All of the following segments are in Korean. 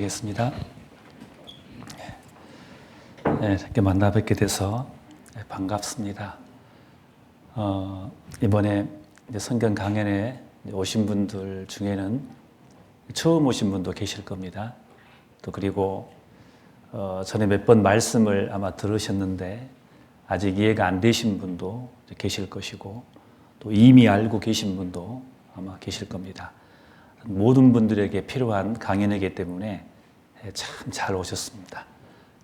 겠습니다. 이렇게 만나 뵙게 돼서 반갑습니다. 이번에 성경 강연에 오신 분들 중에는 처음 오신 분도 계실 겁니다. 또 그리고 전에 몇 번 말씀을 아마 들으셨는데 아직 이해가 안 되신 분도 계실 것이고, 또 이미 알고 계신 분도 아마 계실 겁니다. 모든 분들에게 필요한 강연이기 때문에 참 잘 오셨습니다.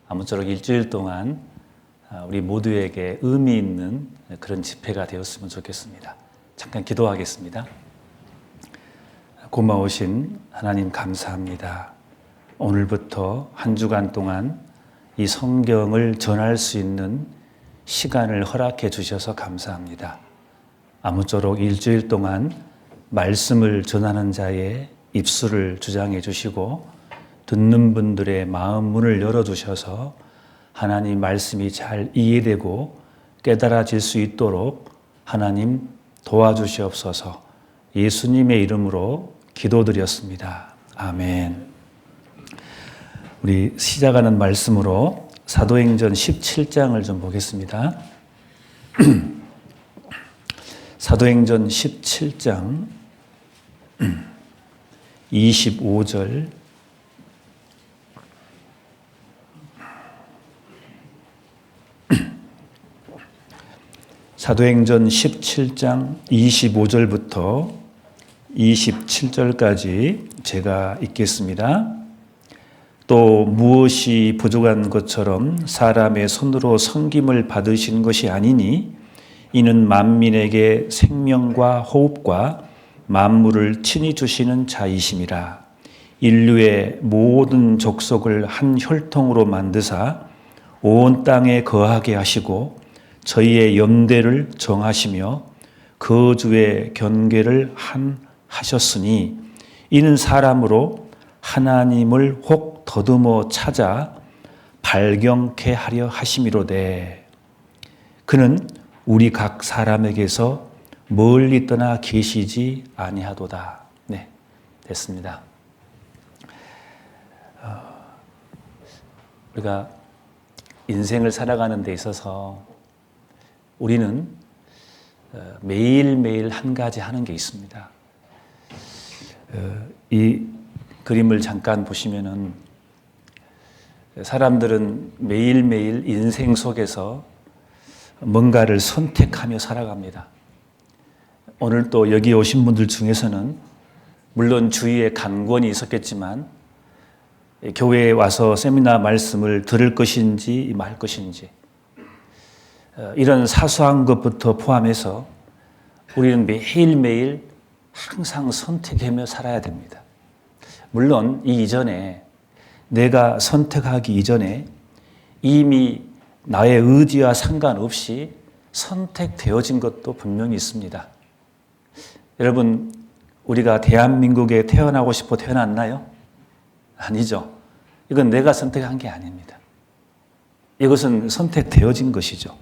아무쪼록 일주일 동안 우리 모두에게 의미 있는 그런 집회가 되었으면 좋겠습니다. 잠깐 기도하겠습니다. 고마우신 하나님 감사합니다. 오늘부터 한 주간 동안 이 성경을 전할 수 있는 시간을 허락해 주셔서 감사합니다. 아무쪼록 일주일 동안 말씀을 전하는 자의 입술을 주장해 주시고 듣는 분들의 마음 문을 열어주셔서 하나님 말씀이 잘 이해되고 깨달아질 수 있도록 하나님 도와주시옵소서. 예수님의 이름으로 기도드렸습니다. 아멘. 우리 시작하는 말씀으로 사도행전 17장을 좀 보겠습니다. 사도행전 17장 25절 사도행전 17장 25절부터 27절까지 제가 읽겠습니다. 또 무엇이 부족한 것처럼 사람의 손으로 섬김을 받으신 것이 아니니 이는 만민에게 생명과 호흡과 만물을 친히 주시는 자이심이라. 인류의 모든 족속을 한 혈통으로 만드사 온 땅에 거하게 하시고 저희의 연대를 정하시며 거주의 경계를 하셨으니 이는 사람으로 하나님을 혹 더듬어 찾아 발견케 하려 하심이로되 그는 우리 각 사람에게서 멀리 떠나 계시지 아니하도다. 네, 됐습니다. 우리가 인생을 살아가는 데 있어서 우리는 매일매일 한 가지 하는 게 있습니다. 이 그림을 잠깐 보시면은 사람들은 매일매일 인생 속에서 뭔가를 선택하며 살아갑니다. 오늘 또 여기 오신 분들 중에서는 물론 주위에 간권이 있었겠지만 교회에 와서 세미나 말씀을 들을 것인지 말 것인지 이런 사소한 것부터 포함해서 우리는 매일매일 항상 선택하며 살아야 됩니다. 물론 이 이전에 내가 선택하기 이전에 이미 나의 의지와 상관없이 선택되어진 것도 분명히 있습니다. 여러분, 우리가 대한민국에 태어나고 싶어 태어났나요? 아니죠. 이건 내가 선택한 게 아닙니다. 이것은 선택되어진 것이죠.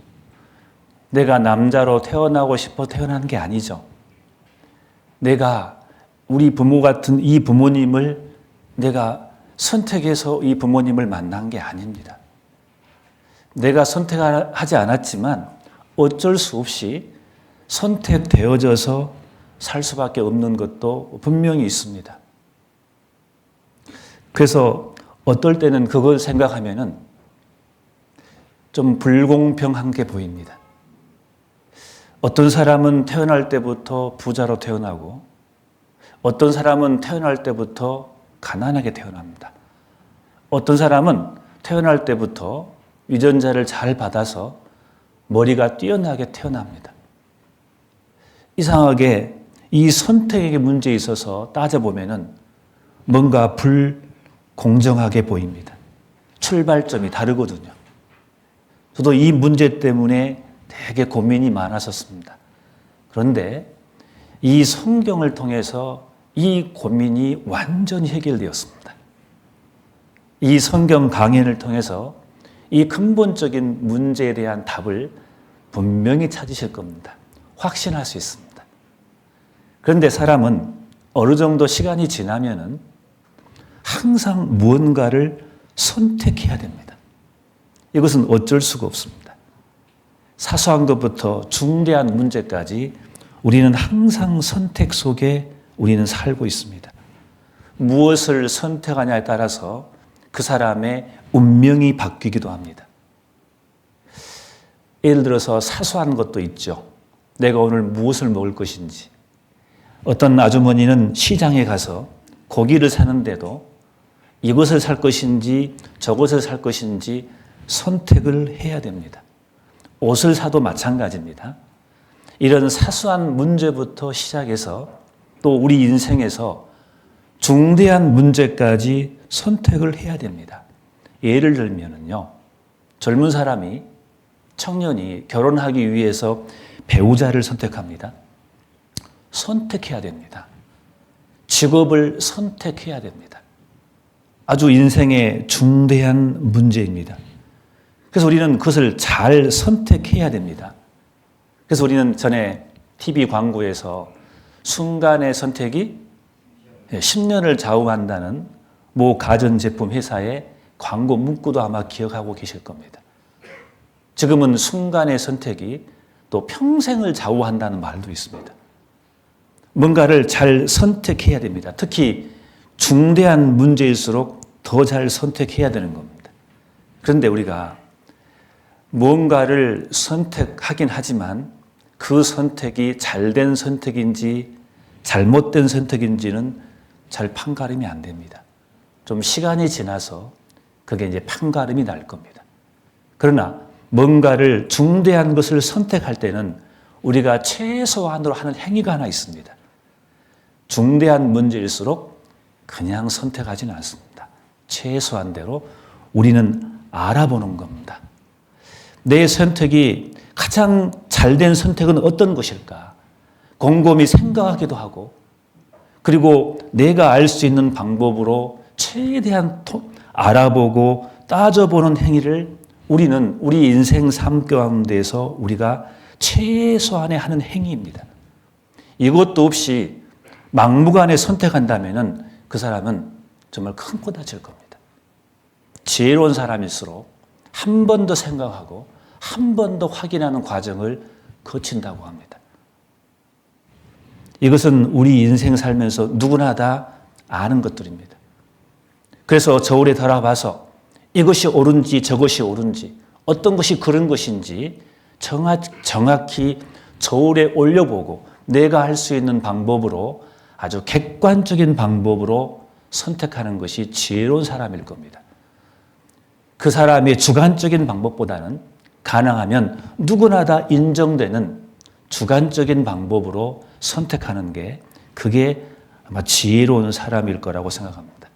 내가 남자로 태어나고 싶어 태어난 게 아니죠. 내가 우리 부모 같은 이 부모님을 내가 선택해서 이 부모님을 만난 게 아닙니다. 내가 선택하지 않았지만 어쩔 수 없이 선택되어져서 살 수밖에 없는 것도 분명히 있습니다. 그래서 어떨 때는 그걸 생각하면은 좀 불공평한 게 보입니다. 어떤 사람은 태어날 때부터 부자로 태어나고 어떤 사람은 태어날 때부터 가난하게 태어납니다. 어떤 사람은 태어날 때부터 유전자를 잘 받아서 머리가 뛰어나게 태어납니다. 이상하게 이 선택의 문제에 있어서 따져보면은 뭔가 불공정하게 보입니다. 출발점이 다르거든요. 저도 이 문제 때문에 되게 고민이 많았었습니다. 그런데 이 성경을 통해서 이 고민이 완전히 해결되었습니다. 이 성경 강연을 통해서 이 근본적인 문제에 대한 답을 분명히 찾으실 겁니다. 확신할 수 있습니다. 그런데 사람은 어느 정도 시간이 지나면은 항상 무언가를 선택해야 됩니다. 이것은 어쩔 수가 없습니다. 사소한 것부터 중대한 문제까지 우리는 항상 선택 속에 우리는 살고 있습니다. 무엇을 선택하냐에 따라서 그 사람의 운명이 바뀌기도 합니다. 예를 들어서 사소한 것도 있죠. 내가 오늘 무엇을 먹을 것인지. 어떤 아주머니는 시장에 가서 고기를 사는데도 이것을 살 것인지 저것을 살 것인지 선택을 해야 됩니다. 옷을 사도 마찬가지입니다. 이런 사소한 문제부터 시작해서 또 우리 인생에서 중대한 문제까지 선택을 해야 됩니다. 예를 들면요. 젊은 사람이, 청년이 결혼하기 위해서 배우자를 선택합니다. 선택해야 됩니다. 직업을 선택해야 됩니다. 아주 인생의 중대한 문제입니다. 그래서 우리는 그것을 잘 선택해야 됩니다. 그래서 우리는 전에 TV 광고에서 순간의 선택이 10년을 좌우한다는 모 가전제품 회사의 광고 문구도 아마 기억하고 계실 겁니다. 지금은 순간의 선택이 또 평생을 좌우한다는 말도 있습니다. 뭔가를 잘 선택해야 됩니다. 특히 중대한 문제일수록 더 잘 선택해야 되는 겁니다. 그런데 우리가 무언가를 선택하긴 하지만 그 선택이 잘된 선택인지 잘못된 선택인지는 잘 판가름이 안 됩니다. 좀 시간이 지나서 그게 이제 판가름이 날 겁니다. 그러나 뭔가를 중대한 것을 선택할 때는 우리가 최소한으로 하는 행위가 하나 있습니다. 중대한 문제일수록 그냥 선택하지는 않습니다. 최소한대로 우리는 알아보는 겁니다. 내 선택이 가장 잘된 선택은 어떤 것일까? 곰곰이 생각하기도 하고, 그리고 내가 알 수 있는 방법으로 최대한 알아보고 따져보는 행위를 우리는 우리 인생 삶 가운데서 우리가 최소한의 하는 행위입니다. 이것도 없이 막무가내 선택한다면 그 사람은 정말 큰 코 다칠 겁니다. 지혜로운 사람일수록 한 번 더 생각하고 한 번 더 확인하는 과정을 거친다고 합니다. 이것은 우리 인생 살면서 누구나 다 아는 것들입니다. 그래서 저울에 달아봐서 이것이 옳은지 저것이 옳은지 어떤 것이 그런 것인지 정확히 저울에 올려보고 내가 할 수 있는 방법으로 아주 객관적인 방법으로 선택하는 것이 지혜로운 사람일 겁니다. 그 사람의 주관적인 방법보다는 가능하면 누구나 다 인정되는 주관적인 방법으로 선택하는 게 그게 아마 지혜로운 사람일 거라고 생각합니다.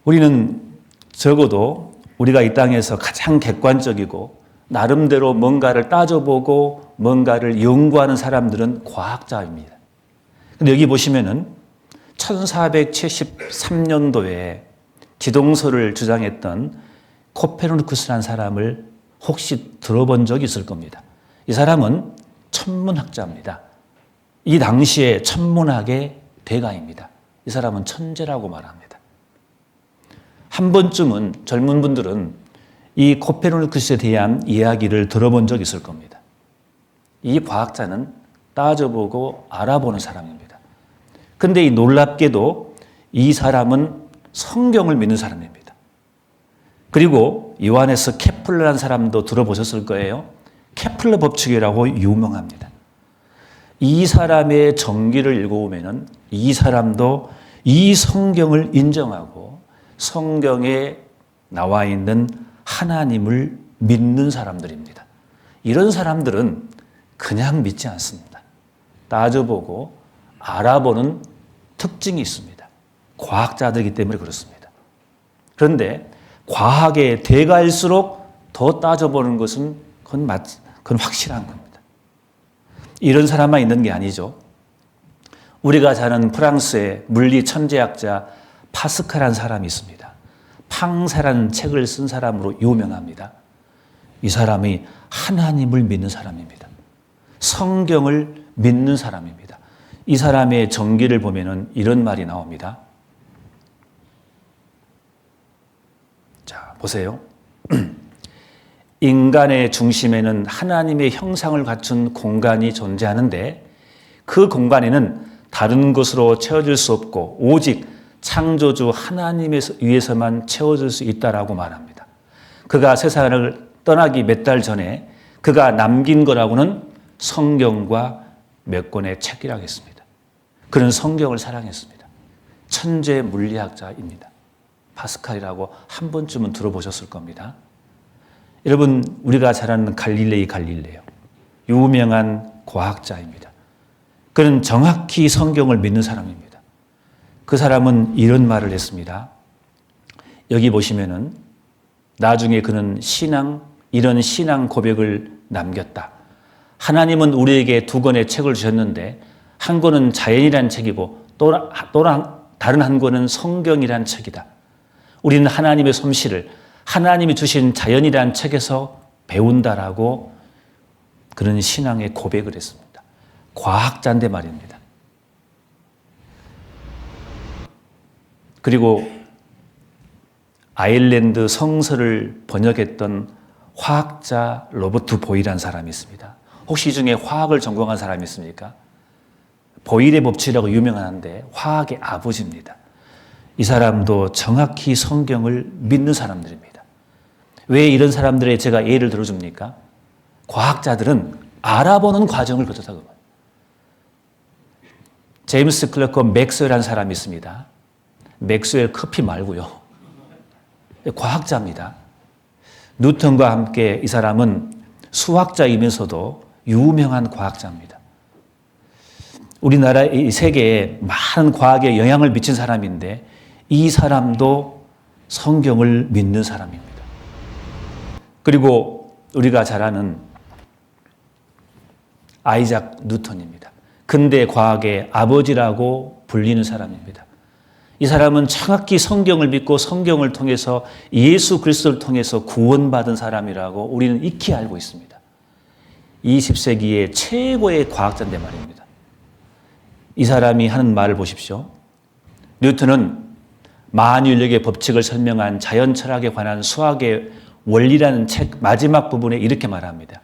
우리는 적어도 우리가 이 땅에서 가장 객관적이고 나름대로 뭔가를 따져보고 뭔가를 연구하는 사람들은 과학자입니다. 근데 여기 보시면은 1473년도에 지동설을 주장했던 코페르니쿠스라는 사람을 혹시 들어본 적이 있을 겁니다. 이 사람은 천문학자입니다. 이 당시에 천문학의 대가입니다. 이 사람은 천재라고 말합니다. 한 번쯤은 젊은 분들은 이 코페르니쿠스에 대한 이야기를 들어본 적이 있을 겁니다. 이 과학자는 따져보고 알아보는 사람입니다. 그런데 이 놀랍게도 이 사람은 성경을 믿는 사람입니다. 그리고 요한에서 케플러라는 사람도 들어보셨을 거예요. 케플러 법칙이라고 유명합니다. 이 사람의 전기를 읽어보면 이 사람도 이 성경을 인정하고 성경에 나와 있는 하나님을 믿는 사람들입니다. 이런 사람들은 그냥 믿지 않습니다. 따져보고 알아보는 특징이 있습니다. 과학자들이기 때문에 그렇습니다. 그런데 과학의 대가일수록 더 따져보는 것은 그건 확실한 겁니다. 이런 사람만 있는 게 아니죠. 우리가 잘 아는 프랑스의 물리 천재학자 파스칼이라는 사람이 있습니다. 팡세라는 책을 쓴 사람으로 유명합니다. 이 사람이 하나님을 믿는 사람입니다. 성경을 믿는 사람입니다. 이 사람의 전기를 보면은 이런 말이 나옵니다. 자, 보세요. 인간의 중심에는 하나님의 형상을 갖춘 공간이 존재하는데 그 공간에는 다른 것으로 채워질 수 없고 오직 창조주 하나님에 의해서만 채워질 수 있다라고 말합니다. 그가 세상을 떠나기 몇 달 전에 그가 남긴 거라고는 성경과 몇 권의 책이라고 했습니다. 그는 성경을 사랑했습니다. 천재 물리학자입니다. 파스칼이라고 한 번쯤은 들어보셨을 겁니다. 여러분, 우리가 잘 아는 갈릴레오, 유명한 과학자입니다. 그는 정확히 성경을 믿는 사람입니다. 그 사람은 이런 말을 했습니다. 여기 보시면은 나중에 그는 이런 신앙 고백을 남겼다. 하나님은 우리에게 두 권의 책을 주셨는데 한 권은 자연이라는 책이고 또 다른 한 권은 성경이라는 책이다. 우리는 하나님의 솜씨를 하나님이 주신 자연이라는 책에서 배운다라고 그런 신앙의 고백을 했습니다. 과학자인데 말입니다. 그리고 아일랜드 성서를 번역했던 화학자 로버트 보일이라는 사람이 있습니다. 혹시 이 중에 화학을 전공한 사람이 있습니까? 보일의 법칙이라고 유명한데 화학의 아버지입니다. 이 사람도 정확히 성경을 믿는 사람들입니다. 왜 이런 사람들의 제가 예를 들어줍니까? 과학자들은 알아보는 과정을 거쳤다고 봐요. 제임스 클러크 맥스웰이라는 사람이 있습니다. 맥스웰 커피 말고요. 과학자입니다. 뉴턴과 함께 이 사람은 수학자이면서도 유명한 과학자입니다. 우리나라 이 세계에 많은 과학에 영향을 미친 사람인데 이 사람도 성경을 믿는 사람입니다. 그리고 우리가 잘 아는 아이작 뉴턴입니다. 근대 과학의 아버지라고 불리는 사람입니다. 이 사람은 정확히 성경을 믿고 성경을 통해서 예수 그리스도를 통해서 구원받은 사람이라고 우리는 익히 알고 있습니다. 20세기의 최고의 과학자인데 말입니다. 이 사람이 하는 말을 보십시오. 뉴턴은 만유인력의 법칙을 설명한 자연철학에 관한 수학의 원리라는 책 마지막 부분에 이렇게 말합니다.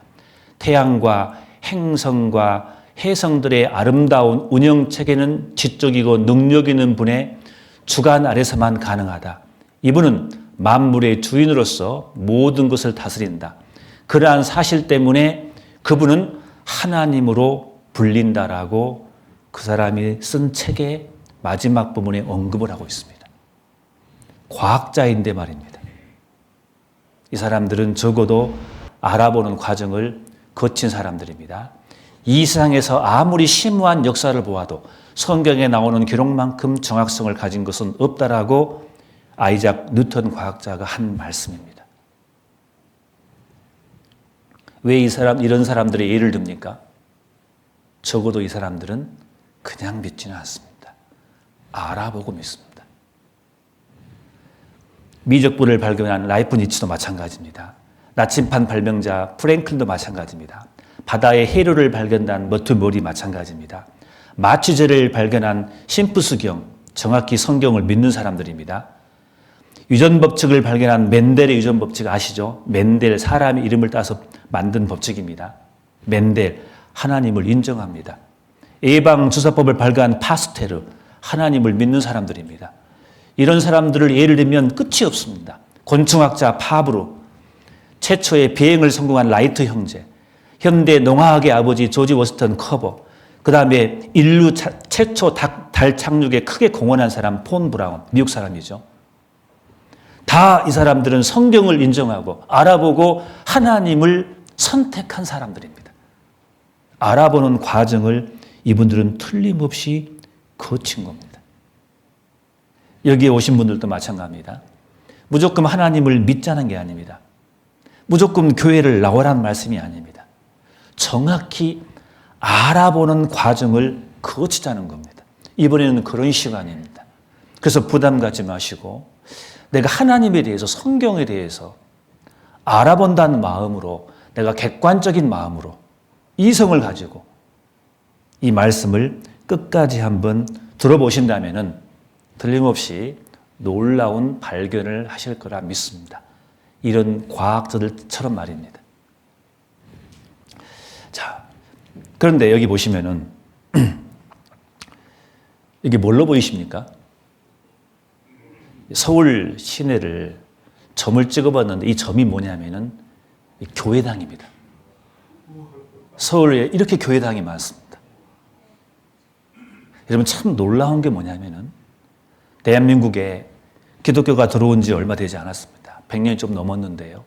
태양과 행성과 해성들의 아름다운 운영체계는 지적이고 능력 있는 분의 주관 아래서만 가능하다. 이분은 만물의 주인으로서 모든 것을 다스린다. 그러한 사실 때문에 그분은 하나님으로 불린다라고 그 사람이 쓴 책의 마지막 부분에 언급을 하고 있습니다. 과학자인데 말입니다. 이 사람들은 적어도 알아보는 과정을 거친 사람들입니다. 이 세상에서 아무리 심오한 역사를 보아도 성경에 나오는 기록만큼 정확성을 가진 것은 없다라고 아이작 뉴턴 과학자가 한 말씀입니다. 왜 이런 사람들의 예를 듭니까? 적어도 이 사람들은 그냥 믿지는 않습니다. 알아보고 믿습니다. 미적분을 발견한 라이프니츠도 마찬가지입니다. 나침반 발명자 프랭클린도 마찬가지입니다. 바다의 해류를 발견한 머트머리 마찬가지입니다. 마취제를 발견한 심프스경, 정확히 성경을 믿는 사람들입니다. 유전법칙을 발견한 멘델의 유전법칙 아시죠? 멘델, 사람의 이름을 따서 만든 법칙입니다. 멘델, 하나님을 인정합니다. 예방주사법을 발견한 파스테르, 하나님을 믿는 사람들입니다. 이런 사람들을 예를 들면 끝이 없습니다. 곤충학자 파브르, 최초의 비행을 성공한 라이트 형제, 현대 농화학의 아버지 조지 워스턴 커버, 그 다음에 인류 최초 달 착륙에 크게 공헌한 사람 폰 브라운, 미국 사람이죠. 다 이 사람들은 성경을 인정하고 알아보고 하나님을 선택한 사람들입니다. 알아보는 과정을 이분들은 틀림없이 거친 겁니다. 여기에 오신 분들도 마찬가지입니다. 무조건 하나님을 믿자는 게 아닙니다. 무조건 교회를 나오라는 말씀이 아닙니다. 정확히 알아보는 과정을 거치자는 겁니다. 이번에는 그런 시간입니다. 그래서 부담 갖지 마시고 내가 하나님에 대해서 성경에 대해서 알아본다는 마음으로 내가 객관적인 마음으로 이성을 가지고 이 말씀을 끝까지 한번 들어보신다면은 틀림없이 놀라운 발견을 하실 거라 믿습니다. 이런 과학자들처럼 말입니다. 자, 그런데 여기 보시면은 이게 뭘로 보이십니까? 서울 시내를 점을 찍어봤는데 이 점이 뭐냐면은 교회당입니다. 서울에 이렇게 교회당이 많습니다. 여러분 참 놀라운 게 뭐냐면은 대한민국에 기독교가 들어온 지 얼마 되지 않았습니다. 100년이 좀 넘었는데요.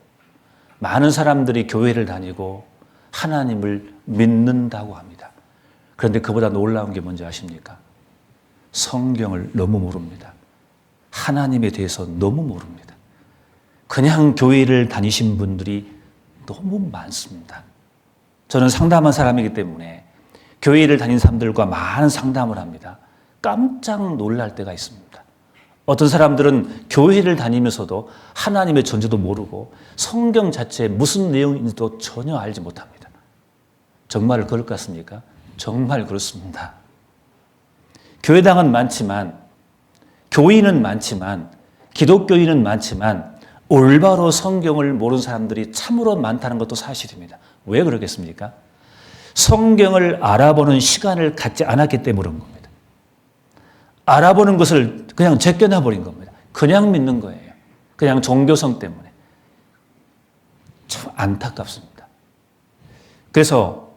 많은 사람들이 교회를 다니고 하나님을 믿는다고 합니다. 그런데 그보다 놀라운 게 뭔지 아십니까? 성경을 너무 모릅니다. 하나님에 대해서 너무 모릅니다. 그냥 교회를 다니신 분들이 너무 많습니다. 저는 상담한 사람이기 때문에 교회를 다닌 사람들과 많은 상담을 합니다. 깜짝 놀랄 때가 있습니다. 어떤 사람들은 교회를 다니면서도 하나님의 존재도 모르고 성경 자체에 무슨 내용인지도 전혀 알지 못합니다. 정말 그럴 것 같습니까? 정말 그렇습니다. 교회당은 많지만, 교인은 많지만, 기독교인은 많지만 올바로 성경을 모르는 사람들이 참으로 많다는 것도 사실입니다. 왜 그러겠습니까? 성경을 알아보는 시간을 갖지 않았기 때문인 겁니다. 알아보는 것을 그냥 제껴놔 버린 겁니다. 그냥 믿는 거예요. 그냥 종교성 때문에. 참 안타깝습니다. 그래서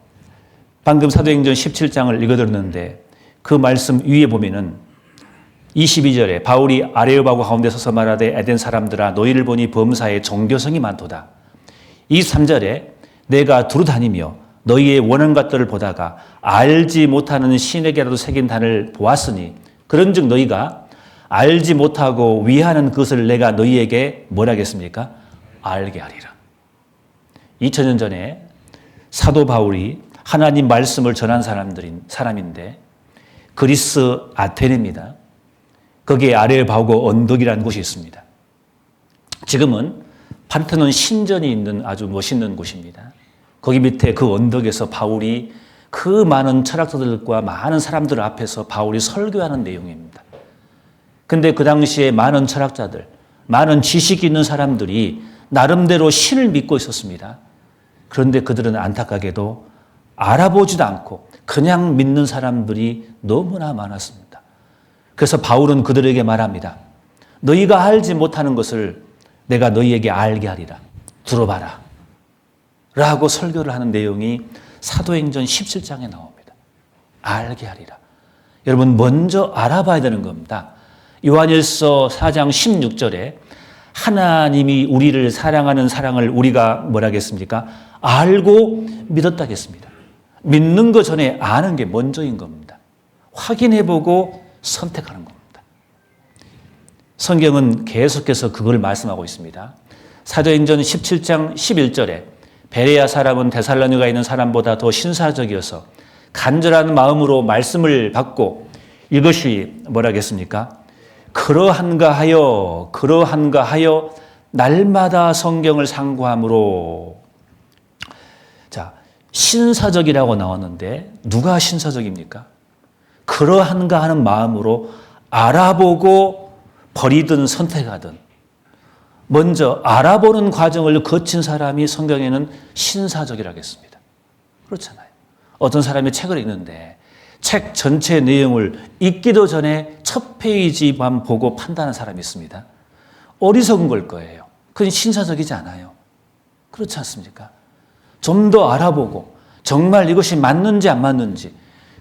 방금 사도행전 17장을 읽어드렸는데 그 말씀 위에 보면은 22절에 바울이 아레오바고 가운데 서서 말하되 에덴 사람들아 너희를 보니 범사에 종교성이 많도다. 23절에 내가 두루 다니며 너희의 원한 것들을 보다가 알지 못하는 신에게라도 새긴 단을 보았으니 그런즉 너희가 알지 못하고 위하는 그것을 내가 너희에게 뭐라 하겠습니까? 알게 하리라. 2000년 전에 사도 바울이 하나님 말씀을 전한 사람인데 그리스 아테네입니다. 거기에 아레오바고 언덕이라는 곳이 있습니다. 지금은 파르테논 신전이 있는 아주 멋있는 곳입니다. 거기 밑에 그 언덕에서 바울이 그 많은 철학자들과 많은 사람들 앞에서 바울이 설교하는 내용입니다. 근데 그 당시에 많은 철학자들, 많은 지식이 있는 사람들이 나름대로 신을 믿고 있었습니다. 그런데 그들은 안타깝게도 알아보지도 않고 그냥 믿는 사람들이 너무나 많았습니다. 그래서 바울은 그들에게 말합니다. 너희가 알지 못하는 것을 내가 너희에게 알게 하리라. 들어봐라. 라고 설교를 하는 내용이 사도행전 17장에 나옵니다. 알게 하리라. 여러분 먼저 알아봐야 되는 겁니다. 요한일서 4장 16절에 하나님이 우리를 사랑하는 사랑을 우리가 뭐라 하겠습니까? 알고 믿었다겠습니다. 믿는 것 전에 아는 게 먼저인 겁니다. 확인해보고 선택하는 겁니다. 성경은 계속해서 그걸 말씀하고 있습니다. 사도행전 17장 11절에 베레아 사람은 데살로니가에 있는 사람보다 더 신사적이어서 간절한 마음으로 말씀을 받고 이것이 뭐라 하겠습니까? 그러한가 하여 날마다 성경을 상고함으로. 자, 신사적이라고 나왔는데 누가 신사적입니까? 그러한가 하는 마음으로 알아보고 버리든 선택하든 먼저 알아보는 과정을 거친 사람이 성경에는 신사적이라고 했습니다. 그렇잖아요. 어떤 사람이 책을 읽는데 책 전체 내용을 읽기도 전에 첫 페이지만 보고 판단하는 사람이 있습니다. 어리석은 걸 거예요. 그건 신사적이지 않아요. 그렇지 않습니까? 좀 더 알아보고 정말 이것이 맞는지 안 맞는지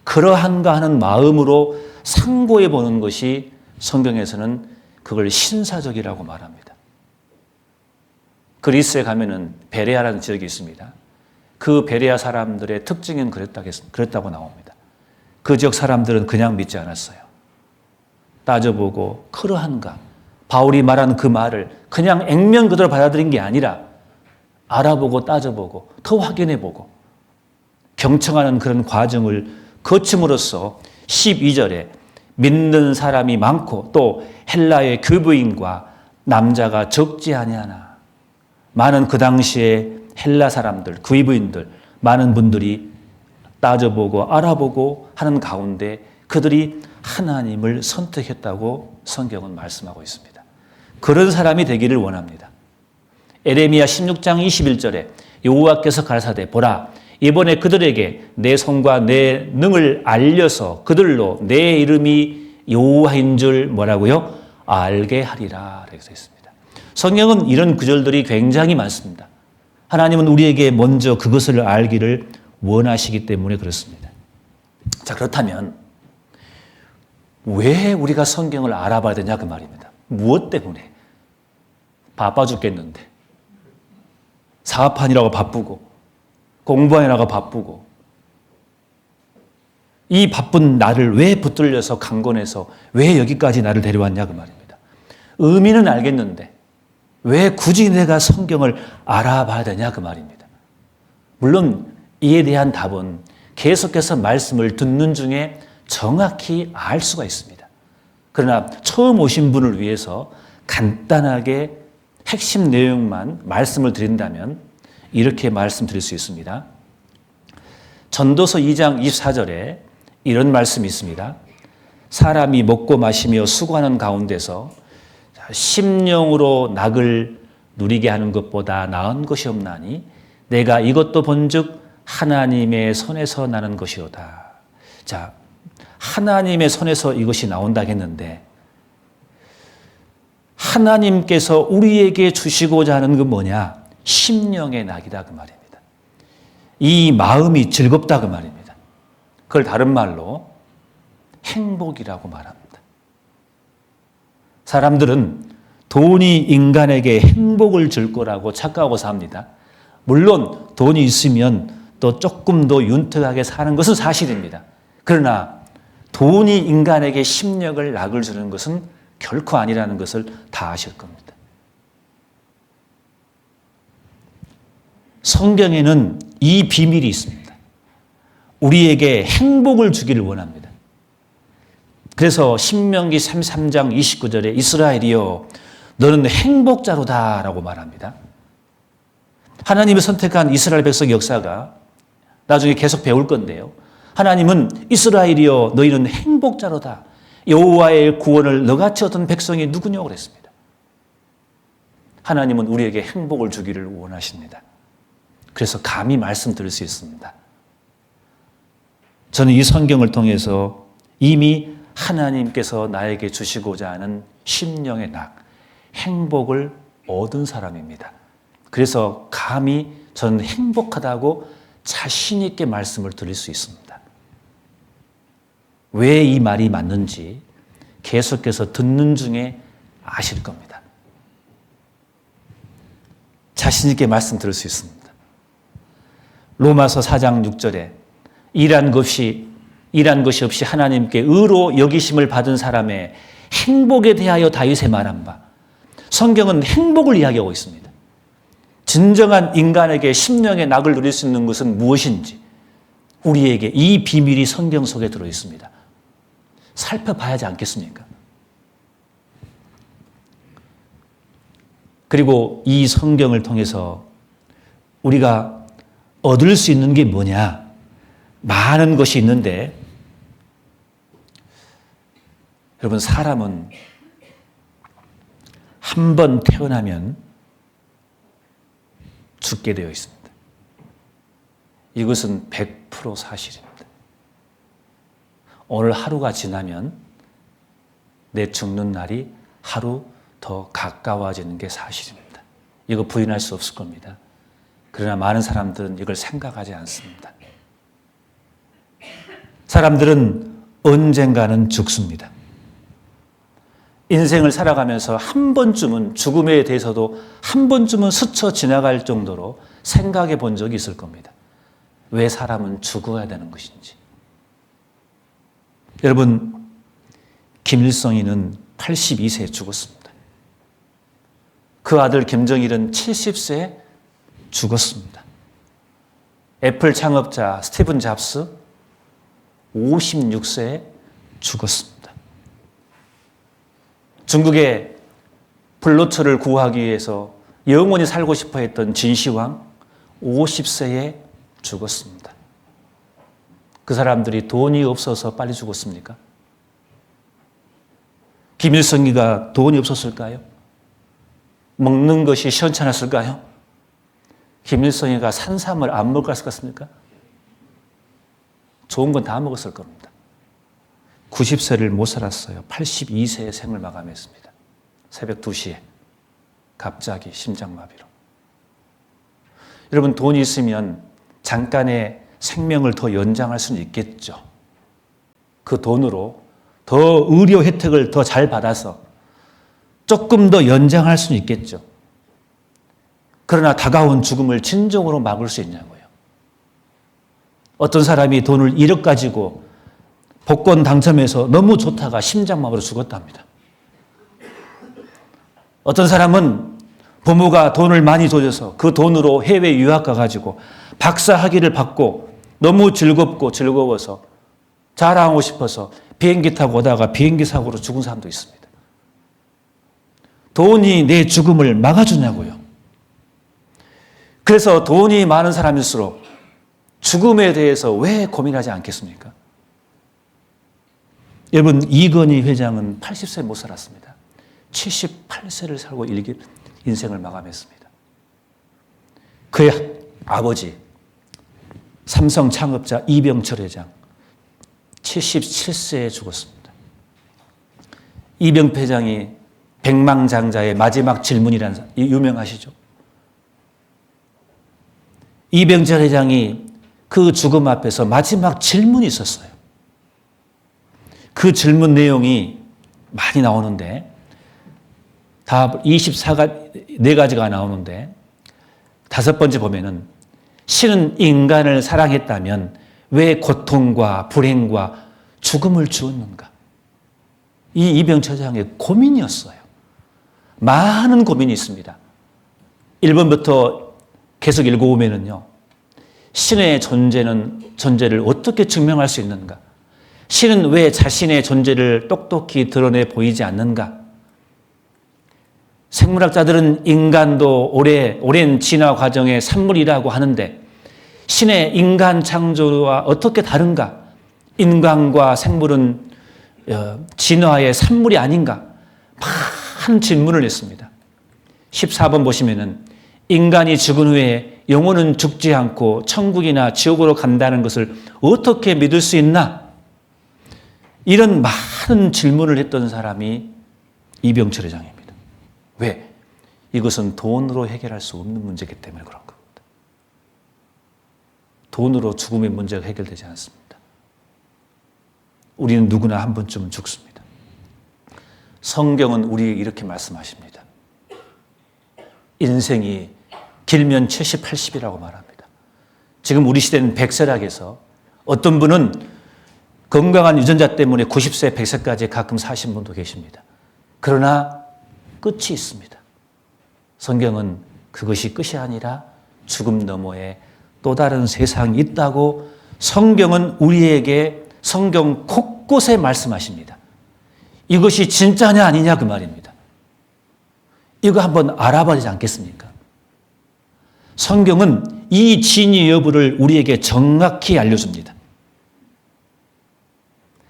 그러한가 하는 마음으로 상고해 보는 것이 성경에서는 그걸 신사적이라고 말합니다. 그리스에 가면은 베레아라는 지역이 있습니다. 그 베레아 사람들의 특징은 그랬다고 나옵니다. 그 지역 사람들은 그냥 믿지 않았어요. 따져보고 그러한가. 바울이 말한 그 말을 그냥 액면 그대로 받아들인 게 아니라 알아보고 따져보고 더 확인해보고 경청하는 그런 과정을 거침으로써 12절에 믿는 사람이 많고 또 헬라의 교부인과 남자가 적지 아니하나. 많은 그 당시에 헬라 사람들, 교부인들, 많은 분들이 따져보고 알아보고 하는 가운데 그들이 하나님을 선택했다고 성경은 말씀하고 있습니다. 그런 사람이 되기를 원합니다. 에레미야 16장 21절에 여호와께서 가라사대 보라 이번에 그들에게 내 손과 내 능을 알려서 그들로 내 이름이 여호와인 줄 뭐라고요? 알게 하리라 이렇게 되어 있습니다. 성경은 이런 구절들이 굉장히 많습니다. 하나님은 우리에게 먼저 그것을 알기를 원하시기 때문에 그렇습니다. 자, 그렇다면 왜 우리가 성경을 알아봐야 되냐 그 말입니다. 무엇 때문에? 바빠 죽겠는데. 사업하느라고 바쁘고 공부하느라고 바쁘고 이 바쁜 나를 왜 붙들려서 강권해서 왜 여기까지 나를 데려왔냐 그 말입니다. 의미는 알겠는데 왜 굳이 내가 성경을 알아봐야 되냐 그 말입니다. 물론 이에 대한 답은 계속해서 말씀을 듣는 중에 정확히 알 수가 있습니다. 그러나 처음 오신 분을 위해서 간단하게 핵심 내용만 말씀을 드린다면 이렇게 말씀드릴 수 있습니다. 전도서 2장 24절에 이런 말씀이 있습니다. 사람이 먹고 마시며 수고하는 가운데서 심령으로 낙을 누리게 하는 것보다 나은 것이 없나니 내가 이것도 본즉 하나님의 손에서 나는 것이로다. 자, 하나님의 손에서 이것이 나온다고 했는데 하나님께서 우리에게 주시고자 하는 건 뭐냐? 심령의 낙이다 그 말입니다. 이 마음이 즐겁다 그 말입니다. 그걸 다른 말로 행복이라고 말합니다. 사람들은 돈이 인간에게 행복을 줄 거라고 착각하고 삽니다. 물론 돈이 있으면 또 조금 더 윤택하게 사는 것은 사실입니다. 그러나 돈이 인간에게 심령을 낙을 주는 것은 결코 아니라는 것을 다 아실 겁니다. 성경에는 이 비밀이 있습니다. 우리에게 행복을 주기를 원합니다. 그래서 신명기 33장 29절에 이스라엘이여 너는 행복자로다 라고 말합니다. 하나님이 선택한 이스라엘 백성의 역사가 나중에 계속 배울 건데요. 하나님은 이스라엘이여 너희는 행복자로다. 여호와의 구원을 너같이 얻은 백성이 누구냐고 그랬습니다. 하나님은 우리에게 행복을 주기를 원하십니다. 그래서 감히 말씀드릴 수 있습니다. 저는 이 성경을 통해서 이미 하나님께서 나에게 주시고자 하는 심령의 낙, 행복을 얻은 사람입니다. 그래서 감히 저는 행복하다고 자신 있게 말씀을 드릴 수 있습니다. 왜 이 말이 맞는지 계속해서 듣는 중에 아실 겁니다. 자신 있게 말씀드릴 수 있습니다. 로마서 4장 6절에 일한 것이 없이 하나님께 의로 여기심을 받은 사람의 행복에 대하여 다윗의 말한 바. 성경은 행복을 이야기하고 있습니다. 진정한 인간에게 심령의 낙을 누릴 수 있는 것은 무엇인지 우리에게 이 비밀이 성경 속에 들어 있습니다. 살펴봐야 하지 않겠습니까? 그리고 이 성경을 통해서 우리가 얻을 수 있는 게 뭐냐? 많은 것이 있는데 여러분 사람은 한 번 태어나면 죽게 되어 있습니다. 이것은 100% 사실입니다. 오늘 하루가 지나면 내 죽는 날이 하루 더 가까워지는 게 사실입니다. 이거 부인할 수 없을 겁니다. 그러나 많은 사람들은 이걸 생각하지 않습니다. 사람들은 언젠가는 죽습니다. 인생을 살아가면서 한 번쯤은 죽음에 대해서도 한 번쯤은 스쳐 지나갈 정도로 생각해 본 적이 있을 겁니다. 왜 사람은 죽어야 되는 것인지. 여러분, 김일성이는 82세에 죽었습니다. 그 아들 김정일은 70세에 죽었습니다. 애플 창업자 스티븐 잡스 56세에 죽었습니다. 중국의 불로초를 구하기 위해서 영원히 살고 싶어 했던 진시황 50세에 죽었습니다. 그 사람들이 돈이 없어서 빨리 죽었습니까? 김일성이가 돈이 없었을까요? 먹는 것이 시원찮았을까요? 김일성이가 산삼을 안 먹었을까? 좋은 건 다 먹었을 겁니다. 90세를 못 살았어요. 82세에 생을 마감했습니다. 새벽 2시에 갑자기 심장마비로. 여러분, 돈이 있으면 잠깐의 생명을 더 연장할 수는 있겠죠. 그 돈으로 더 의료 혜택을 더 잘 받아서 조금 더 연장할 수는 있겠죠. 그러나 다가온 죽음을 진정으로 막을 수 있냐고요. 어떤 사람이 돈을 1억 가지고 복권 당첨해서 너무 좋다가 심장마비로 죽었답니다. 어떤 사람은 부모가 돈을 많이 줘서 그 돈으로 해외 유학 가가지고 박사 학위를 받고 너무 즐거워서 자랑하고 싶어서 비행기 타고 오다가 비행기 사고로 죽은 사람도 있습니다. 돈이 내 죽음을 막아주냐고요. 그래서 돈이 많은 사람일수록 죽음에 대해서 왜 고민하지 않겠습니까? 여러분, 이건희 회장은 80세 못 살았습니다. 78세를 살고 인생을 마감했습니다. 그의 아버지, 삼성 창업자 이병철 회장, 77세에 죽었습니다. 이병철 회장이 백망장자의 마지막 질문이라는 유명하시죠? 이병철 회장이 그 죽음 앞에서 마지막 질문이 있었어요. 그 질문 내용이 많이 나오는데 답 24가지가 나오는데 5번째 보면은 신은 인간을 사랑했다면 왜 고통과 불행과 죽음을 주었는가? 이 이병철 회장의 고민이었어요. 많은 고민이 있습니다. 1번부터 계속 읽어보면은요. 신의 존재를 어떻게 증명할 수 있는가? 신은 왜 자신의 존재를 똑똑히 드러내 보이지 않는가? 생물학자들은 인간도 오랜 진화 과정의 산물이라고 하는데 신의 인간 창조와 어떻게 다른가? 인간과 생물은 진화의 산물이 아닌가? 많은 질문을 했습니다. 14번 보시면은 인간이 죽은 후에 영혼은 죽지 않고 천국이나 지옥으로 간다는 것을 어떻게 믿을 수 있나? 이런 많은 질문을 했던 사람이 이병철 회장입니다. 왜? 이것은 돈으로 해결할 수 없는 문제이기 때문에 그런 겁니다. 돈으로 죽음의 문제가 해결되지 않습니다. 우리는 누구나 한 번쯤은 죽습니다. 성경은 우리에게 이렇게 말씀하십니다. 인생이 길면 70, 80이라고 말합니다. 지금 우리 시대는 백세락에서 어떤 분은 건강한 유전자 때문에 90세, 100세까지 가끔 사신 분도 계십니다. 그러나 끝이 있습니다. 성경은 그것이 끝이 아니라 죽음 너머에 또 다른 세상이 있다고 성경은 우리에게 성경 곳곳에 말씀하십니다. 이것이 진짜냐 아니냐 그 말입니다. 이거 한번 알아봐야 되지 않겠습니까? 성경은 이 진위 여부를 우리에게 정확히 알려줍니다.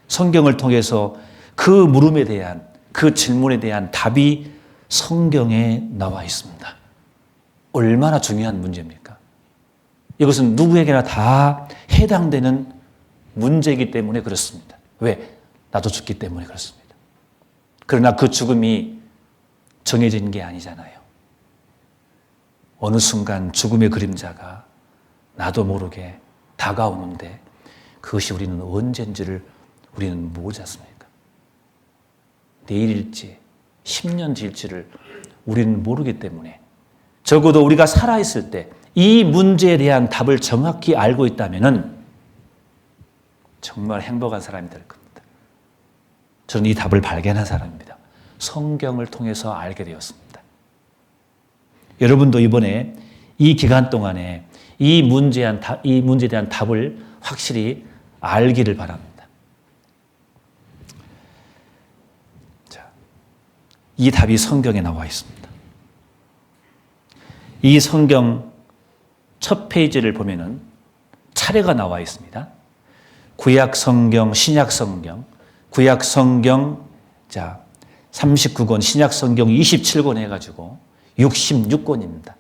성경을 통해서 그 물음에 대한, 그 질문에 대한 답이 성경에 나와 있습니다. 얼마나 중요한 문제입니까? 이것은 누구에게나 다 해당되는 문제이기 때문에 그렇습니다. 왜? 나도 죽기 때문에 그렇습니다. 그러나 그 죽음이 정해진 게 아니잖아요. 어느 순간 죽음의 그림자가 나도 모르게 다가오는데 그것이 우리는 언제인지를 우리는 모르지 않습니까? 내일일지 10년 뒤일지를 우리는 모르기 때문에 적어도 우리가 살아있을 때 이 문제에 대한 답을 정확히 알고 있다면 정말 행복한 사람이 될 겁니다. 저는 이 답을 발견한 사람입니다. 성경을 통해서 알게 되었습니다. 여러분도 이번에 이 기간 동안에 이 문제에 대한 답을 확실히 알기를 바랍니다. 자, 이 답이 성경에 나와 있습니다. 이 성경 첫 페이지를 보면은 차례가 나와 있습니다. 구약 성경, 신약 성경, 구약 성경 39권, 신약 성경 27권 해가지고 66권입니다.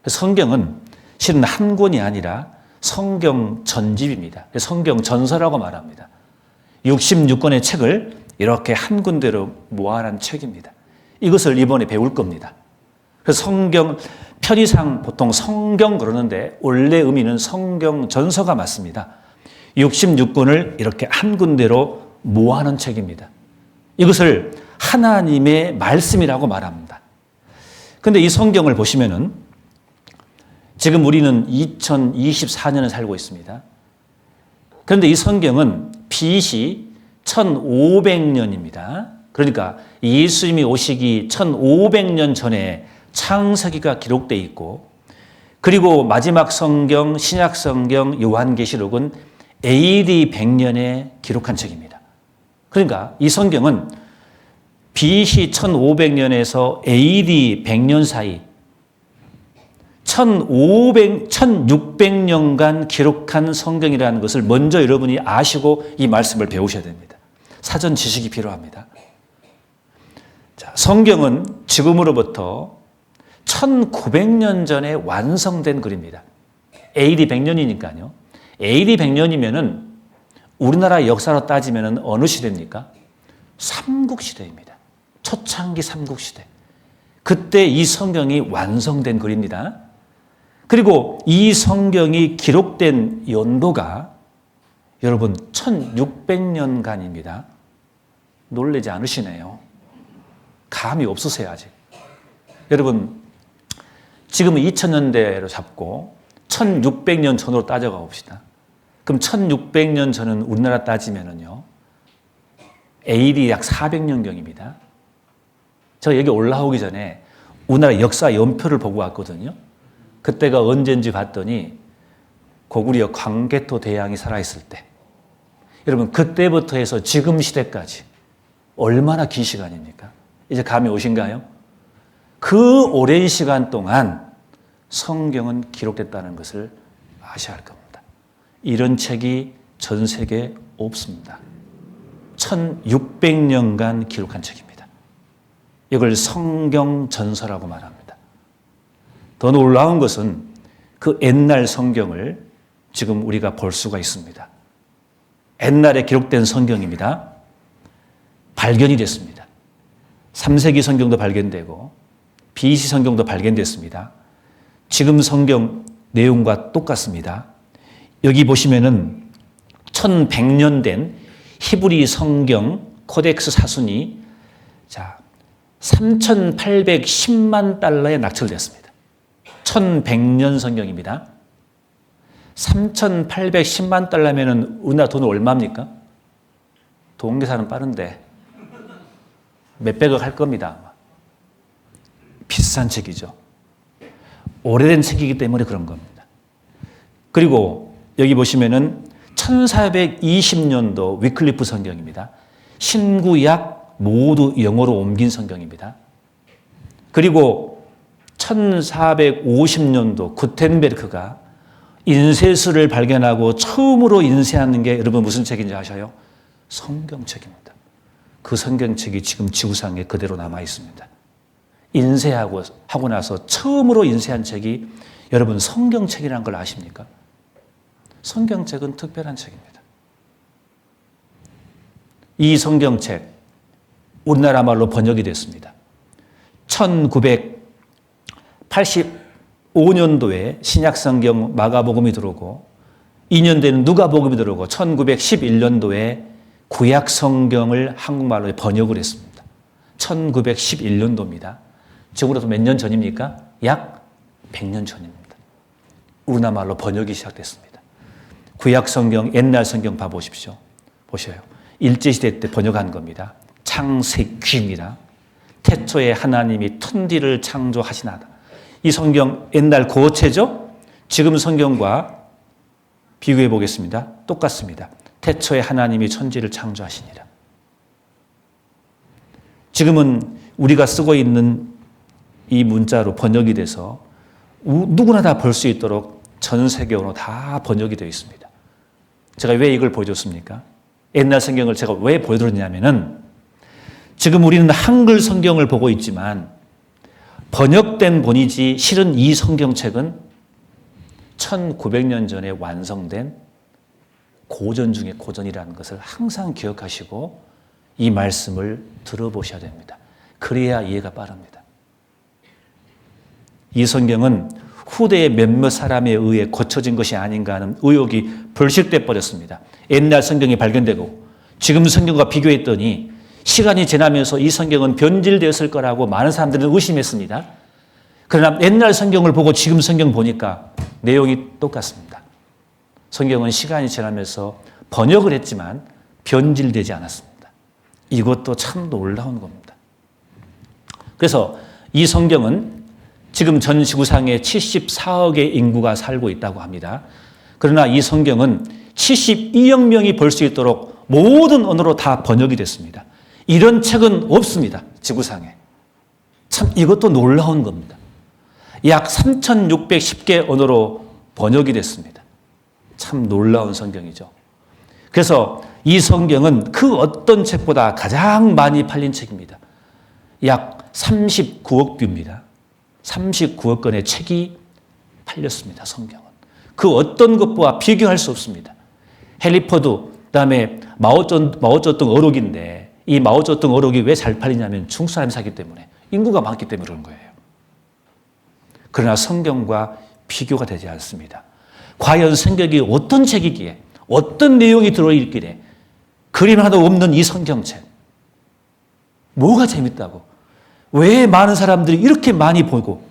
성경은 실은 한 권이 아니라 성경 전집입니다. 성경 전서라고 말합니다. 66권의 책을 이렇게 한 군데로 모아놓은 책입니다. 이것을 이번에 배울 겁니다. 그래서 성경, 편의상 보통 성경 그러는데 원래 의미는 성경 전서가 맞습니다. 66권을 이렇게 한 군데로 모아놓은 책입니다. 이것을 하나님의 말씀이라고 말합니다. 그런데 이 성경을 보시면은 지금 우리는 2024년을 살고 있습니다. 그런데 이 성경은 BC 1500년입니다. 그러니까 예수님이 오시기 1500년 전에 창세기가 기록되어 있고, 그리고 마지막 성경, 신약 성경, 요한계시록은 AD 100년에 기록한 책입니다. 그러니까 이 성경은 BC 1500년에서 AD 100년 사이 1600년간 기록한 성경이라는 것을 먼저 여러분이 아시고 이 말씀을 배우셔야 됩니다. 사전 지식이 필요합니다. 자, 성경은 지금으로부터 1900년 전에 완성된 글입니다. AD 100년이니까요. AD 100년이면은 우리나라 역사로 따지면 어느 시대입니까? 삼국시대입니다. 초창기 삼국시대. 그때 이 성경이 완성된 글입니다. 그리고 이 성경이 기록된 연도가 여러분 1600년간입니다. 놀라지 않으시네요. 감이 없으세요, 아직. 여러분, 지금은 2000년대로 잡고 1600년 전으로 따져가 봅시다. 그럼 1600년 전은 우리나라 따지면은요, AD 약 400년경입니다. 제가 여기 올라오기 전에 우리나라 역사 연표를 보고 왔거든요. 그때가 언제인지 봤더니 고구려 광개토 대왕이 살아있을 때. 여러분, 그때부터 해서 지금 시대까지 얼마나 긴 시간입니까? 이제 감이 오신가요? 그 오랜 시간 동안 성경은 기록됐다는 것을 아셔야 할 겁니다. 이런 책이 전 세계에 없습니다. 1600년간 기록한 책입니다. 이걸 성경 전서라고 말합니다. 더 놀라운 것은 그 옛날 성경을 지금 우리가 볼 수가 있습니다. 옛날에 기록된 성경입니다. 발견이 됐습니다. 3세기 성경도 발견되고 BC 성경도 발견됐습니다. 지금 성경 내용과 똑같습니다. 여기 보시면은 1100년 된 히브리 성경 코덱스 사순이 3810만 달러에 낙찰됐습니다. 1100년 성경입니다. 3810만 달러면은 우리나라 돈 얼마입니까? 돈 계산은 빠른데 몇백억 할 겁니다. 비싼 책이죠. 오래된 책이기 때문에 그런 겁니다. 그리고 여기 보시면은 1420년도 위클리프 성경입니다. 신구약 모두 영어로 옮긴 성경입니다. 그리고 1450년도 구텐베르크가 인쇄술을 발견하고 처음으로 인쇄하는 게 여러분 무슨 책인지 아셔요? 성경책입니다. 그 성경책이 지금 지구상에 그대로 남아 있습니다. 인쇄하고 하고 나서 처음으로 인쇄한 책이 여러분 성경책이라는 걸 아십니까? 성경책은 특별한 책입니다. 이 성경책 우리나라 말로 번역이 됐습니다. 1985년도에 신약성경 마가복음이 들어오고 2년 되는 누가복음이 들어오고 1911년도에 구약성경을 한국말로 번역을 했습니다. 1911년도입니다. 지금으로부터 몇 년 전입니까? 약 100년 전입니다. 우리나라 말로 번역이 시작됐습니다. 구약성경, 옛날 성경 봐보십시오. 보셔요. 일제시대 때 번역한 겁니다. 창세기입니다. 태초에 하나님이 천지를 창조하시나다. 이 성경 옛날 고어체죠? 지금 성경과 비교해 보겠습니다. 똑같습니다. 태초에 하나님이 천지를 창조하시니라. 지금은 우리가 쓰고 있는 이 문자로 번역이 돼서 누구나 다 볼 수 있도록 전 세계어로 다 번역이 되어 있습니다. 제가 왜 이걸 보여줬습니까? 옛날 성경을 제가 왜 보여드렸냐면은 지금 우리는 한글 성경을 보고 있지만 번역된 본이지 실은 이 성경책은 1900년 전에 완성된 고전 중에 고전이라는 것을 항상 기억하시고 이 말씀을 들어보셔야 됩니다. 그래야 이해가 빠릅니다. 이 성경은 후대의 몇몇 사람에 의해 고쳐진 것이 아닌가 하는 의혹이 불식돼 버렸습니다. 옛날 성경이 발견되고 지금 성경과 비교했더니 시간이 지나면서 이 성경은 변질되었을 거라고 많은 사람들은 의심했습니다. 그러나 옛날 성경을 보고 지금 성경 보니까 내용이 똑같습니다. 성경은 시간이 지나면서 번역을 했지만 변질되지 않았습니다. 이것도 참 놀라운 겁니다. 그래서 이 성경은 지금 전 지구상에 74억의 인구가 살고 있다고 합니다. 그러나 이 성경은 72억 명이 볼 수 있도록 모든 언어로 다 번역이 됐습니다. 이런 책은 없습니다. 지구상에. 참 이것도 놀라운 겁니다. 약 3,610개 언어로 번역이 됐습니다. 참 놀라운 성경이죠. 그래서 이 성경은 그 어떤 책보다 가장 많이 팔린 책입니다. 약 39억 뷰입니다. 39억 건의 책이 팔렸습니다. 성경은. 그 어떤 것과 비교할 수 없습니다. 헨리 포드, 그다음에 마오쩌둥 어록인데 이 마오쩌둥 어록이 왜 잘 팔리냐면 중국 사람이 사기 때문에 인구가 많기 때문에 그런 거예요. 그러나 성경과 비교가 되지 않습니다. 과연 성경이 어떤 책이기에 어떤 내용이 들어있기에 그림 하나도 없는 이 성경책. 뭐가 재밌다고? 왜 많은 사람들이 이렇게 많이 보고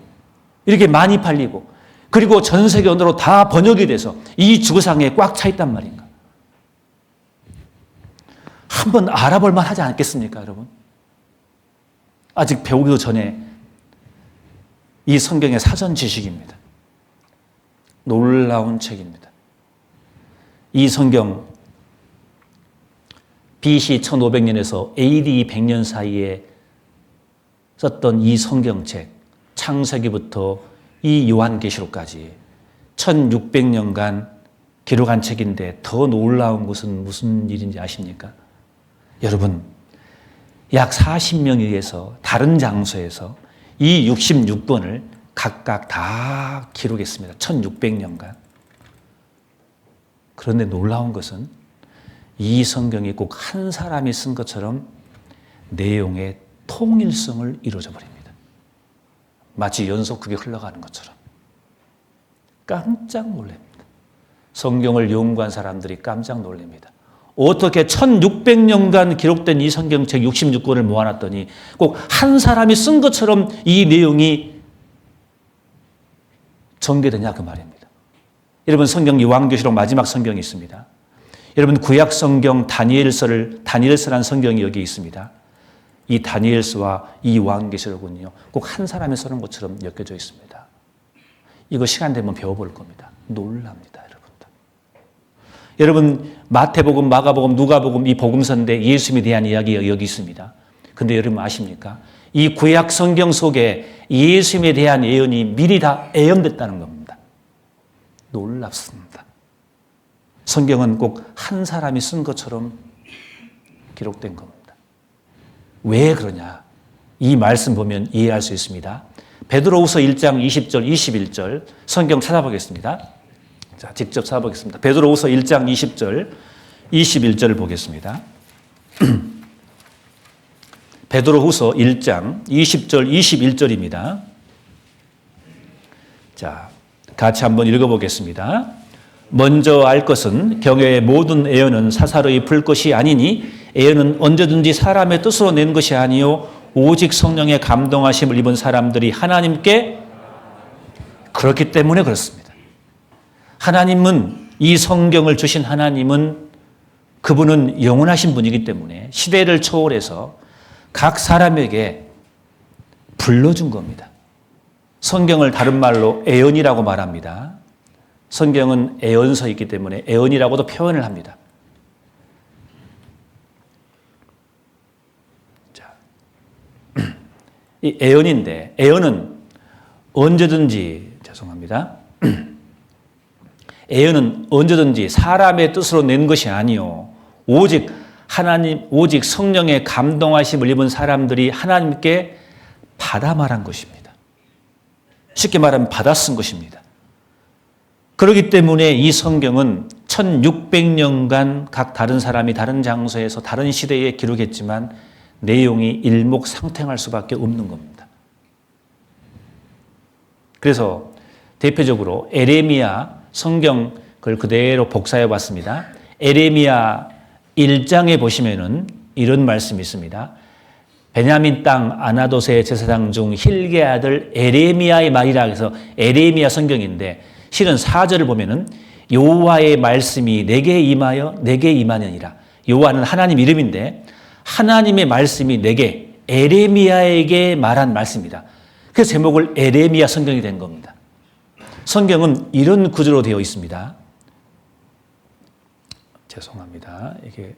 이렇게 많이 팔리고 그리고 전 세계 언어로 다 번역이 돼서 이 지구상에 꽉 차 있단 말인가? 한번 알아볼 만 하지 않겠습니까, 여러분? 아직 배우기도 전에 이 성경의 사전 지식입니다. 놀라운 책입니다. 이 성경 BC 1500년에서 AD 100년 사이에 썼던 이 성경책 창세기부터 이 요한계시록까지 1600년간 기록한 책인데 더 놀라운 것은 무슨 일인지 아십니까? 여러분, 약 40명에 의해서 다른 장소에서 이 66권을 각각 다 기록했습니다. 1600년간. 그런데 놀라운 것은 이 성경이 꼭 한 사람이 쓴 것처럼 내용의 통일성을 이루어져 버립니다. 마치 연속극이 흘러가는 것처럼. 깜짝 놀랍니다. 성경을 연구한 사람들이 깜짝 놀랍니다. 어떻게 1600년간 기록된 이 성경책 66권을 모아놨더니 꼭 한 사람이 쓴 것처럼 이 내용이 전개되냐 그 말입니다. 여러분 성경 요한계시록 마지막 성경이 있습니다. 여러분 구약 성경 다니엘서라는 성경이 여기 있습니다. 이 다니엘서와 이 요한계시록은요 꼭 한 사람이 쓰는 것처럼 엮여져 있습니다. 이거 시간 되면 배워볼 겁니다. 놀랍니다, 여러분들. 여러분 마태복음, 마가복음, 누가복음 이 복음서인데 예수님에 대한 이야기가 여기 있습니다. 근데 여러분 아십니까? 이 구약 성경 속에 예수님에 대한 예언이 미리 다 예언됐다는 겁니다. 놀랍습니다. 성경은 꼭 한 사람이 쓴 것처럼 기록된 겁니다. 왜 그러냐? 이 말씀 보면 이해할 수 있습니다. 베드로후서 1장 20절, 21절 성경 찾아보겠습니다. 자, 직접 찾아보겠습니다. 베드로후서 1장 20절, 21절을 보겠습니다. 베드로후서 1장 20절, 21절입니다. 자, 같이 한번 읽어보겠습니다. 먼저 알 것은 경외의 모든 애언은 사사로이 풀 것이 아니니 애언은 언제든지 사람의 뜻으로 낸 것이 아니요 오직 성령의 감동하심을 입은 사람들이 하나님께 그렇기 때문에 그렇습니다. 하나님은 이 성경을 주신 하나님은 그분은 영원하신 분이기 때문에 시대를 초월해서 각 사람에게 불러준 겁니다. 성경을 다른 말로 애언이라고 말합니다. 성경은 애언서이기 때문에 애언이라고도 표현을 합니다. 자, 이 애언인데 애언은 언제든지 죄송합니다. 애언은 언제든지 사람의 뜻으로 낸 것이 아니요 오직 하나님, 오직 성령의 감동하심을 입은 사람들이 하나님께 받아 말한 것입니다. 쉽게 말하면 받아 쓴 것입니다. 그렇기 때문에 이 성경은 1600년간 각 다른 사람이 다른 장소에서 다른 시대에 기록했지만 내용이 일목상통할 수밖에 없는 겁니다. 그래서 대표적으로 에레미야 성경 그걸 그대로 복사해 봤습니다. 에레미야 1장에 보시면은 이런 말씀이 있습니다. 베냐민 땅 아나돗의 제사장 중 힐게 아들 에레미야의 말이라 해서 에레미야 성경인데 실은 4절을 보면은 여호와의 말씀이 내게 임하여 내게 임하느니라. 여호와는 하나님 이름인데 하나님의 말씀이 내게 에레미야에게 말한 말씀이다. 그래서 제목을 에레미야 성경이 된 겁니다. 성경은 이런 구조로 되어 있습니다. 죄송합니다. 이게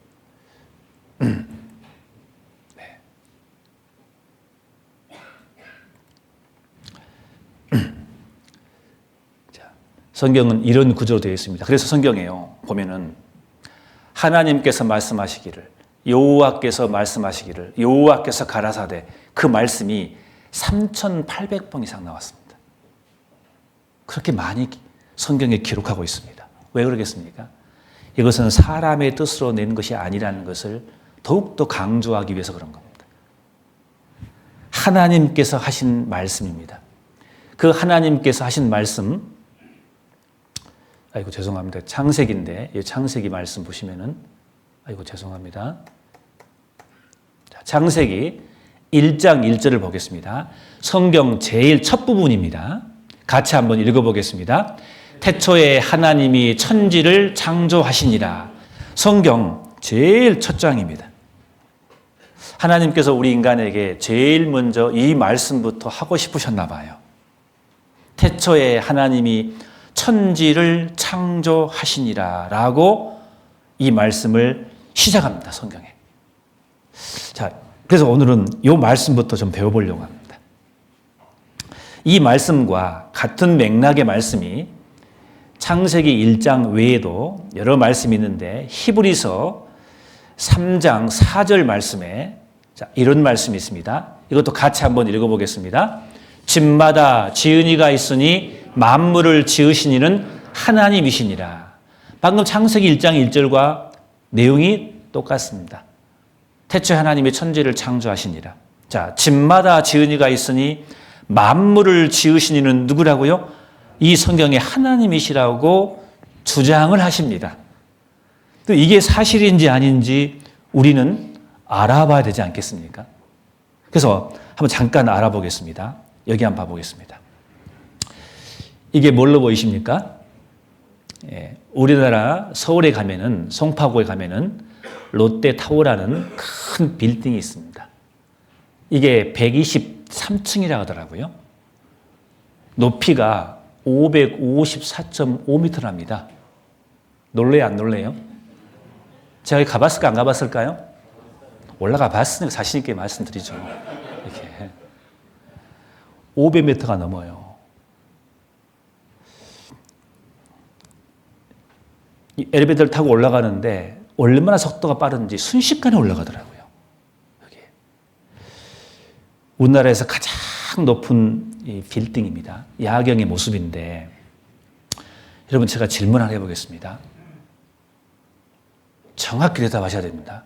네. 자, 성경은 이런 구조로 되어 있습니다. 그래서 성경에요 보면은 하나님께서 말씀하시기를 여호와께서 말씀하시기를 여호와께서 가라사대 그 말씀이 3,800번 이상 나왔습니다. 그렇게 많이 성경에 기록하고 있습니다. 왜 그러겠습니까? 이것은 사람의 뜻으로 낸 것이 아니라는 것을 더욱더 강조하기 위해서 그런 겁니다. 하나님께서 하신 말씀입니다. 그 하나님께서 하신 말씀, 아이고 죄송합니다. 창세기인데 이 창세기 말씀 보시면은 아이고 죄송합니다. 자, 창세기 1장 1절을 보겠습니다. 성경 제일 첫 부분입니다. 같이 한번 읽어보겠습니다. 태초에 하나님이 천지를 창조하시니라. 성경 제일 첫 장입니다. 하나님께서 우리 인간에게 제일 먼저 이 말씀부터 하고 싶으셨나 봐요. 태초에 하나님이 천지를 창조하시니라 라고 이 말씀을 시작합니다. 성경에. 자, 그래서 오늘은 이 말씀부터 좀 배워보려고 합니다. 이 말씀과 같은 맥락의 말씀이 창세기 1장 외에도 여러 말씀이 있는데 히브리서 3장 4절 말씀에 이런 말씀이 있습니다. 이것도 같이 한번 읽어보겠습니다. 집마다 지은이가 있으니 만물을 지으신 이는 하나님이시니라. 방금 창세기 1장 1절과 내용이 똑같습니다. 태초에 하나님이 천지를 창조하시니라. 자, 집마다 지은이가 있으니 만물을 지으신 이는 누구라고요? 이 성경에 하나님이시라고 주장을 하십니다. 또 이게 사실인지 아닌지 우리는 알아봐야 되지 않겠습니까? 그래서 한번 잠깐 알아보겠습니다. 여기 한번 봐보겠습니다. 이게 뭘로 보이십니까? 우리나라 서울에 가면은 송파구에 가면은 롯데타워라는 큰 빌딩이 있습니다. 이게 123층이라고 하더라고요. 높이가 554.5m랍니다. 놀래요, 안 놀래요? 제가 가봤을까, 안 가봤을까요? 올라가 봤으니까 자신있게 말씀드리죠. 이렇게. 500m가 넘어요. 이 엘리베이터를 타고 올라가는데 얼마나 속도가 빠른지 순식간에 올라가더라고요. 여기. 우리나라에서 가장 높은 이 빌딩입니다. 야경의 모습인데 여러분 제가 질문 하나 해보겠습니다. 정확히 대답하셔야 됩니다.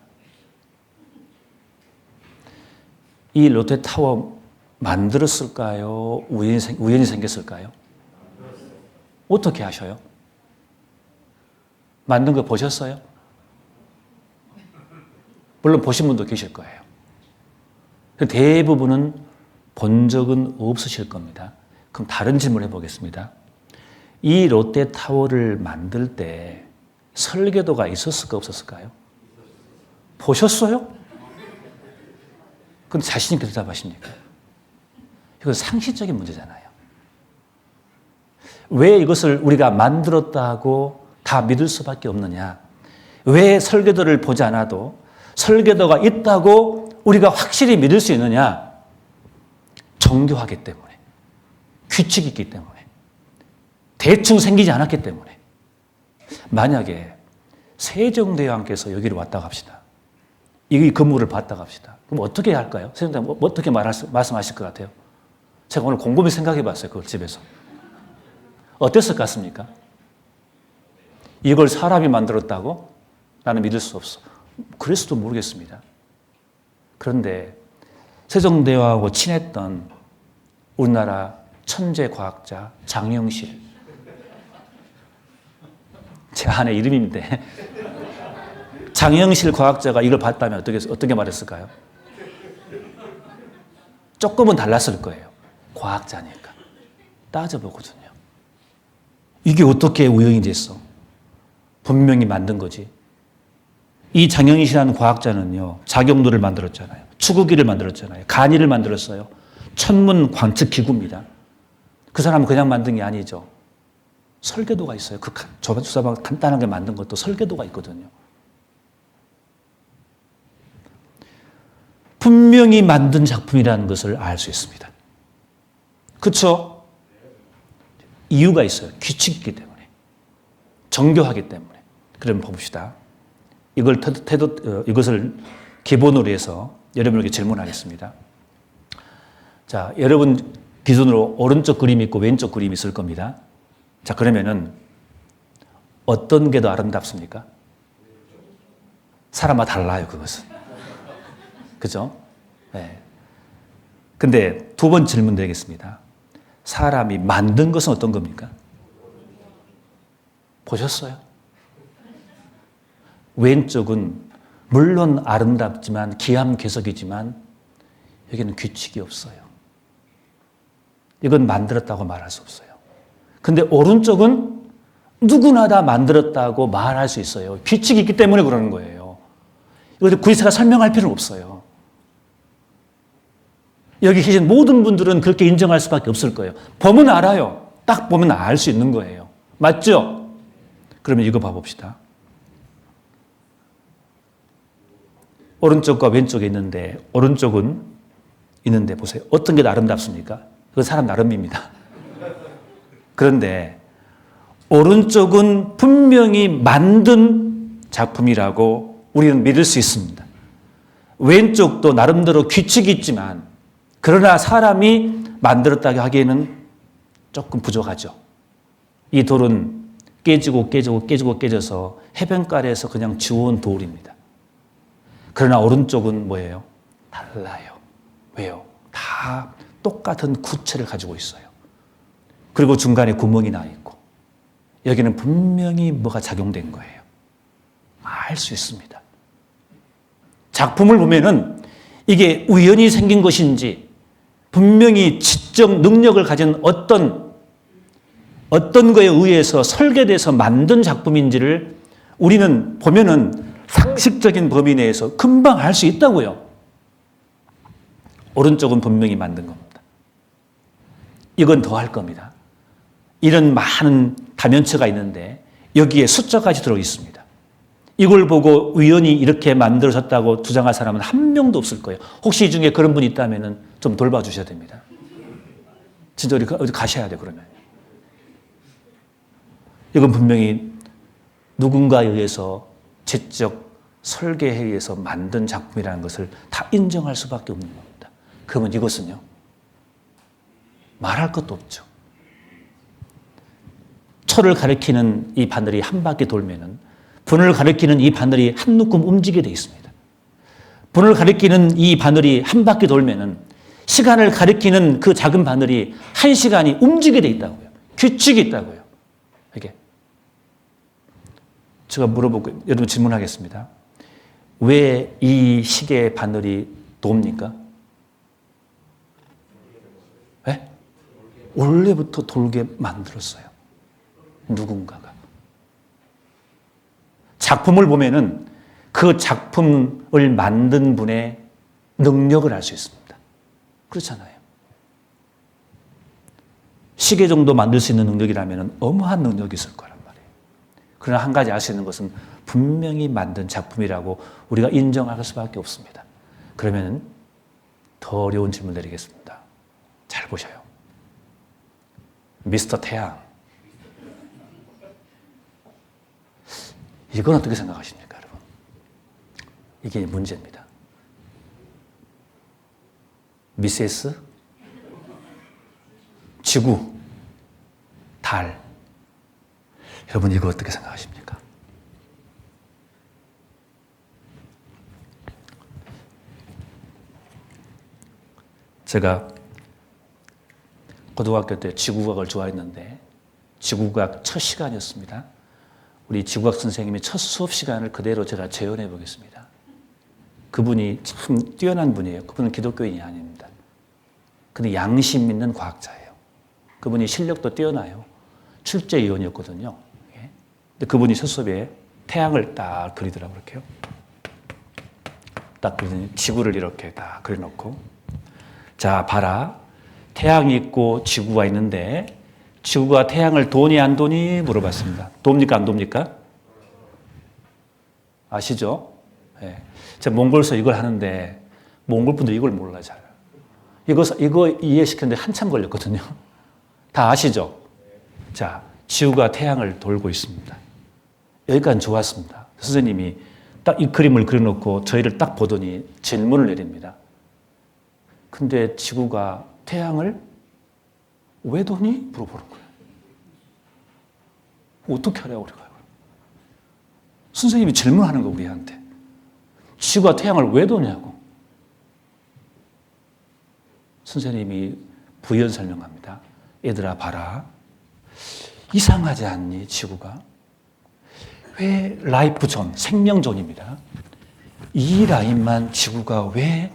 이 롯데타워 만들었을까요? 우연히 생겼을까요? 어떻게 하셔요? 만든 거 보셨어요? 물론 보신 분도 계실 거예요. 대부분은 본 적은 없으실 겁니다. 그럼 다른 질문 해보겠습니다. 이 롯데타워를 만들 때 설계도가 있었을까 없었을까요? 보셨어요? 근데 자신 있게 대답하십니까? 이건 상식적인 문제잖아요. 왜 이것을 우리가 만들었다고 다 믿을 수밖에 없느냐? 왜 설계도를 보지 않아도 설계도가 있다고 우리가 확실히 믿을 수 있느냐? 정교하기 때문에, 규칙이 있기 때문에, 대충 생기지 않았기 때문에, 만약에 세종대왕께서 여기를 왔다고 합시다. 이 건물을 봤다고 합시다. 그럼 어떻게 할까요? 세종대왕 어떻게 말씀하실 것 같아요? 제가 오늘 곰곰이 생각해 봤어요. 그걸 집에서. 어땠을 것 같습니까? 이걸 사람이 만들었다고? 나는 믿을 수 없어. 그랬을지도 모르겠습니다. 그런데 세종대왕하고 친했던 우리나라 천재 과학자 장영실, 제 아내 이름인데 장영실 과학자가 이걸 봤다면 어떻게 말했을까요? 조금은 달랐을 거예요. 과학자니까. 따져보거든요. 이게 어떻게 우연이 됐어? 분명히 만든 거지. 이 장영실이라는 과학자는요, 자경도를 만들었잖아요. 추구기를 만들었잖아요. 간이를 만들었어요. 천문 관측 기구입니다. 그 사람은 그냥 만든 게 아니죠. 설계도가 있어요. 그 조사방 간단하게 만든 것도 설계도가 있거든요. 분명히 만든 작품이라는 것을 알 수 있습니다. 그렇죠? 이유가 있어요. 규칙이기 때문에. 정교하기 때문에. 그럼 봅시다. 이것을 기본으로 해서 여러분에게 질문하겠습니다. 자, 여러분 기준으로 오른쪽 그림이 있고 왼쪽 그림이 있을 겁니다. 자, 그러면은 어떤 게 더 아름답습니까? 사람마다 달라요, 그것은. 그죠? 네. 근데 두 번 질문 드리겠습니다. 사람이 만든 것은 어떤 겁니까? 보셨어요? 왼쪽은 물론 아름답지만 기암괴석이지만 여기는 규칙이 없어요. 이건 만들었다고 말할 수 없어요. 근데 오른쪽은 누구나 다 만들었다고 말할 수 있어요. 규칙이 있기 때문에 그러는 거예요. 이걸 굳이 제가 설명할 필요는 없어요. 여기 계신 모든 분들은 그렇게 인정할 수밖에 없을 거예요. 보면 알아요. 딱 보면 알 수 있는 거예요. 맞죠? 그러면 이거 봐봅시다. 오른쪽과 왼쪽에 있는데 오른쪽은 있는데 보세요. 어떤 게 더 아름답습니까? 그건 사람 나름입니다. 그런데 오른쪽은 분명히 만든 작품이라고 우리는 믿을 수 있습니다. 왼쪽도 나름대로 규칙이 있지만 그러나 사람이 만들었다고 하기에는 조금 부족하죠. 이 돌은 깨져서 해변가에서 그냥 주워온 돌입니다. 그러나 오른쪽은 뭐예요? 달라요. 왜요? 다 똑같은 구체를 가지고 있어요. 그리고 중간에 구멍이 나 있고 여기는 분명히 뭐가 작용된 거예요. 알 수 있습니다. 작품을 보면은 이게 우연히 생긴 것인지 분명히 지적 능력을 가진 어떤 거에 의해서 설계돼서 만든 작품인지를 우리는 보면은 상식적인 범위 내에서 금방 알 수 있다고요. 오른쪽은 분명히 만든 겁니다. 이건 더 할 겁니다. 이런 많은 다면체가 있는데 여기에 숫자까지 들어 있습니다. 이걸 보고 우연히 이렇게 만들어졌다고 주장할 사람은 한 명도 없을 거예요. 혹시 이 중에 그런 분이 있다면 좀 돌봐주셔야 됩니다. 진짜 어디 가셔야 돼요, 그러면. 이건 분명히 누군가에 의해서 지적 설계에 의해서 만든 작품이라는 것을 다 인정할 수밖에 없는 겁니다. 그러면 이것은요, 말할 것도 없죠. 초를 가리키는 이 바늘이 한 바퀴 돌면은 분을 가리키는 이 바늘이 한 묶음 움직이게 되어 있습니다. 분을 가리키는 이 바늘이 한 바퀴 돌면은 시간을 가리키는 그 작은 바늘이 한 시간이 움직이게 되어 있다고요. 규칙이 있다고요. 이게. 제가 물어보고 여러분 질문하겠습니다. 왜 이 시계의 바늘이 돕니까? 네? 원래부터 돌게 만들었어요. 누군가가. 작품을 보면은 그 작품을 만든 분의 능력을 알 수 있습니다. 그렇잖아요. 시계 정도 만들 수 있는 능력이라면 어마한 능력이 있을 거란 말이에요. 그러나 한 가지 알 수 있는 것은 분명히 만든 작품이라고 우리가 인정할 수밖에 없습니다. 그러면 더 어려운 질문 드리겠습니다. 잘 보셔요. 미스터 태양. 이건 어떻게 생각하십니까, 여러분? 이게 문제입니다. 미세스, 지구, 달. 여러분, 이거 어떻게 생각하십니까? 제가 고등학교 때 지구과학을 좋아했는데 지구과학 첫 시간이었습니다. 우리 지구과학 선생님이 첫 수업 시간을 그대로 제가 재현해 보겠습니다. 그분이 참 뛰어난 분이에요. 그분은 기독교인이 아닙니다. 근데 양심 있는 과학자예요. 그분이 실력도 뛰어나요. 출제위원이었거든요. 근데 그분이 첫 수업에 태양을 딱 그리더라고요. 이렇게요. 딱 그리더니 지구를 이렇게 딱 그려놓고, 자, 봐라. 태양이 있고 지구가 있는데 지구가 태양을 도니 안 도니 물어봤습니다. 돕니까 안 돕니까? 아시죠? 네. 제가 몽골에서 이걸 하는데 몽골 분들이 이걸 몰라요. 잘. 이거 이해시키는데 한참 걸렸거든요. 다 아시죠? 자, 지구가 태양을 돌고 있습니다. 여기까지 좋았습니다. 선생님이 딱 이 그림을 그려놓고 저희를 딱 보더니 질문을 내립니다. 근데 지구가 태양을 왜 도니? 물어보는 거예요. 어떻게 하려고 그래요? 선생님이 질문하는 거 우리한테. 지구가 태양을 왜 도냐고. 선생님이 부연 설명합니다. 얘들아 봐라. 이상하지 않니 지구가? 왜 라이프 존, 생명존입니다. 이 라인만 지구가 왜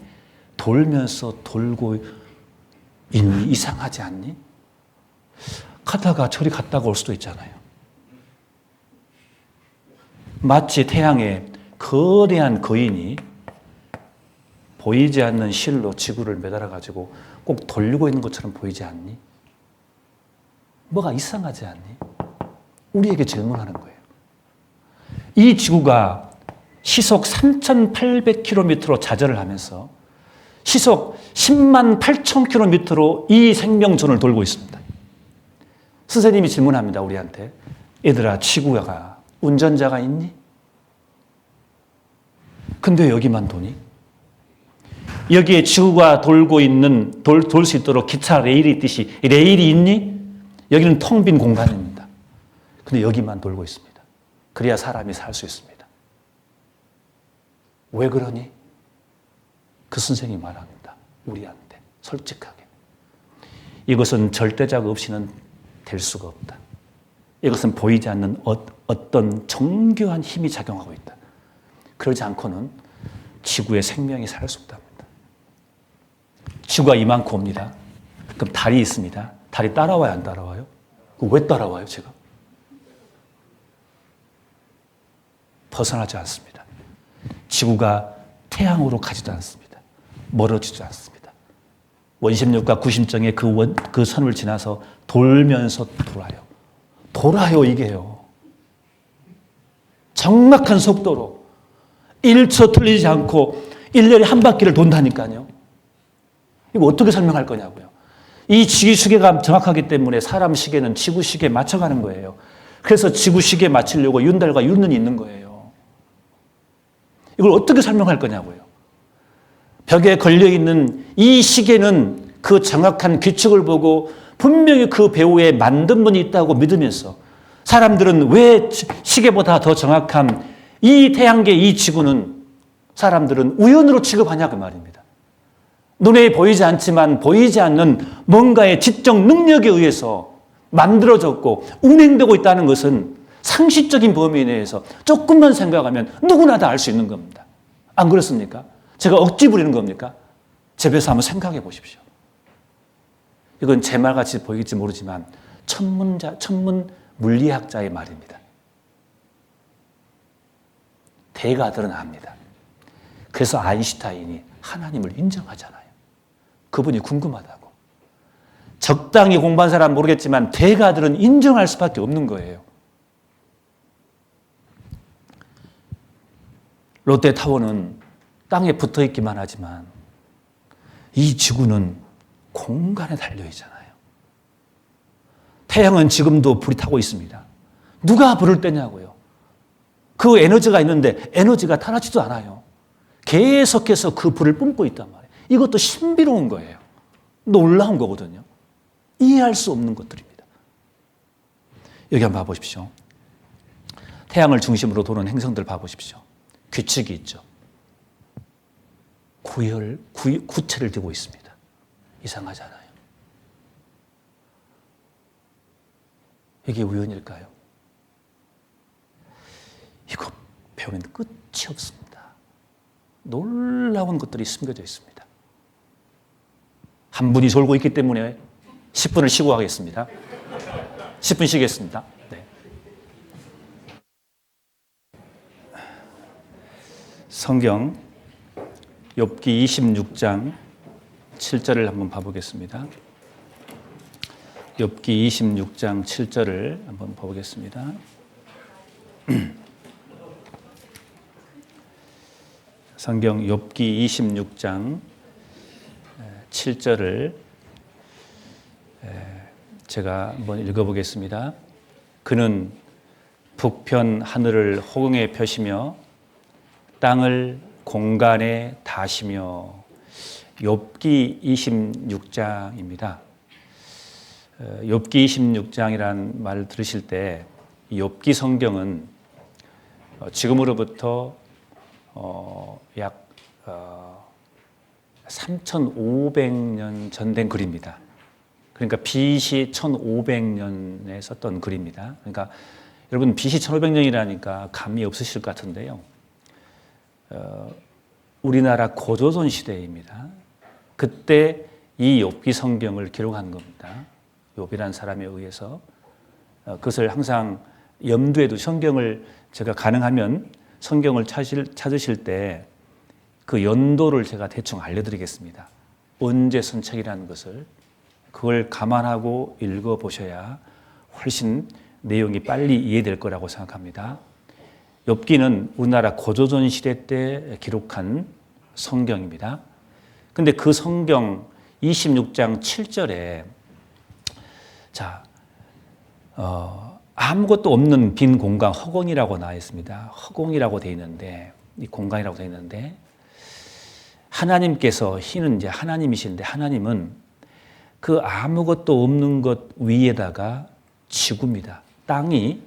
돌면서 돌고 있니? 이상하지 않니? 가다가 저리 갔다가 올 수도 있잖아요. 마치 태양에 거대한 거인이 보이지 않는 실로 지구를 매달아가지고 꼭 돌리고 있는 것처럼 보이지 않니? 뭐가 이상하지 않니? 우리에게 질문하는 거예요. 이 지구가 시속 3,800km로 자전을 하면서 시속 10만 8천 km로 이 생명존을 돌고 있습니다. 선생님이 질문합니다, 우리한테. 얘들아, 지구가 운전자가 있니? 근데 여기만 도니? 여기에 지구가 돌고 있는, 돌 수 있도록 기차 레일이 있듯이 레일이 있니? 여기는 텅 빈 공간입니다. 근데 여기만 돌고 있습니다. 그래야 사람이 살 수 있습니다. 왜 그러니? 그 선생님이 말합니다. 우리한테 솔직하게. 이것은 절대적 없이는 될 수가 없다. 이것은 보이지 않는 어떤 정교한 힘이 작용하고 있다. 그러지 않고는 지구의 생명이 살 수 없답니다. 지구가 이만큼 옵니다. 그럼 달이 있습니다. 달이 따라와요, 안 따라와요? 왜 따라와요, 제가? 벗어나지 않습니다. 지구가 태양으로 가지도 않습니다. 멀어지지 않습니다. 원심력과 구심정의 그 선을 지나서 돌면서 돌아요. 돌아요, 이게요. 정확한 속도로 1초 틀리지 않고 1년에 한 바퀴를 돈다니까요. 이거 어떻게 설명할 거냐고요. 이 지구시계가 정확하기 때문에 사람 시계는 지구 시계에 맞춰가는 거예요. 그래서 지구 시계에 맞추려고 윤달과 윤은이 있는 거예요. 이걸 어떻게 설명할 거냐고요. 벽에 걸려있는 이 시계는 그 정확한 규칙을 보고 분명히 그 배우에 만든 분이 있다고 믿으면서 사람들은 왜 시계보다 더 정확한 이 태양계 이 지구는 사람들은 우연으로 취급하냐 그 말입니다. 눈에 보이지 않지만 보이지 않는 뭔가의 지적 능력에 의해서 만들어졌고 운행되고 있다는 것은 상식적인 범위 내에서 조금만 생각하면 누구나 다 알 수 있는 겁니다. 안 그렇습니까? 제가 억지 부리는 겁니까? 제 배에서 한번 생각해 보십시오. 이건 제 말같이 보일지 모르지만 천문 물리학자의 말입니다. 대가들은 압니다. 그래서 아인슈타인이 하나님을 인정하잖아요. 그분이 궁금하다고. 적당히 공부한 사람은 모르겠지만 대가들은 인정할 수밖에 없는 거예요. 롯데타워는 땅에 붙어 있기만 하지만 이 지구는 공간에 달려 있잖아요. 태양은 지금도 불이 타고 있습니다. 누가 불을 떼냐고요. 그 에너지가 있는데 에너지가 타나지도 않아요. 계속해서 그 불을 뿜고 있단 말이에요. 이것도 신비로운 거예요. 놀라운 거거든요. 이해할 수 없는 것들입니다. 여기 한번 봐보십시오. 태양을 중심으로 도는 행성들 봐보십시오. 규칙이 있죠. 구체를 띠고 있습니다. 이상하잖아요. 이게 우연일까요? 이거 배우면 끝이 없습니다. 놀라운 것들이 숨겨져 있습니다. 한 분이 졸고 있기 때문에 10분을 쉬고 가겠습니다. 10분 쉬겠습니다. 네. 성경 욥기 26장 7절을 한번 봐보겠습니다. 욥기 26장 7절을 한번 봐보겠습니다. 성경 욥기 26장 7절을 제가 한번 읽어보겠습니다. 그는 북편 하늘을 호공에 펴시며 땅을 공간에 다시며. 욥기 26장입니다. 욥기 26장이라는 말을 들으실 때 욥기 성경은 지금으로부터 약 3,500년 전 된 글입니다. 그러니까 BC 1500년에 썼던 글입니다. 그러니까 여러분 BC 1500년이라니까 감이 없으실 것 같은데요. 우리나라 고조선 시대입니다. 그때 이 욥기 성경을 기록한 겁니다. 욥이라는 사람에 의해서. 그것을 항상 염두에 두고 성경을 제가 가능하면 성경을 찾으실 때 그 연도를 제가 대충 알려드리겠습니다. 언제 쓴 책이라는 것을. 그걸 감안하고 읽어보셔야 훨씬 내용이 빨리 이해될 거라고 생각합니다. 욥기는 우리나라 고조선 시대 때 기록한 성경입니다. 근데 그 성경 26장 7절에 아무것도 없는 빈 공간, 허공이라고 나와 있습니다. 허공이라고 되어 있는데, 이 공간이라고 되어 있는데, 하나님께서, 희는 이제 하나님이신데, 하나님은 그 아무것도 없는 것 위에다가 지구입니다. 땅이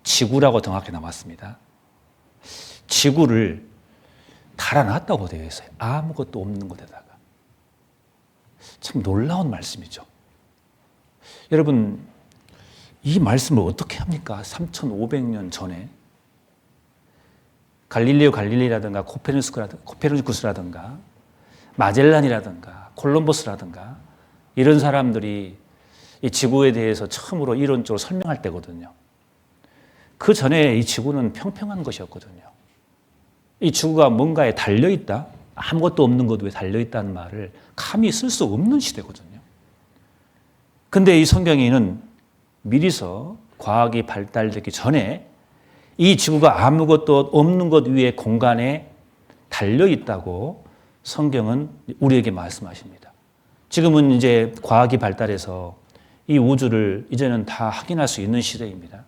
지구라고 정확히 나왔습니다. 지구를 달아놨다고 되어 있어요. 아무것도 없는 곳에다가. 참 놀라운 말씀이죠. 여러분, 이 말씀을 어떻게 합니까? 3,500년 전에 갈릴레오 갈릴리라든가 코페르니쿠스라든가 마젤란이라든가 콜럼버스라든가 이런 사람들이 이 지구에 대해서 처음으로 이론적으로 설명할 때거든요. 그 전에 이 지구는 평평한 것이었거든요. 이 지구가 뭔가에 달려있다? 아무것도 없는 것 위에 달려있다는 말을 감히 쓸 수 없는 시대거든요. 근데 이 성경에는 미리서 과학이 발달되기 전에 이 지구가 아무것도 없는 것 위에 공간에 달려있다고 성경은 우리에게 말씀하십니다. 지금은 이제 과학이 발달해서 이 우주를 이제는 다 확인할 수 있는 시대입니다.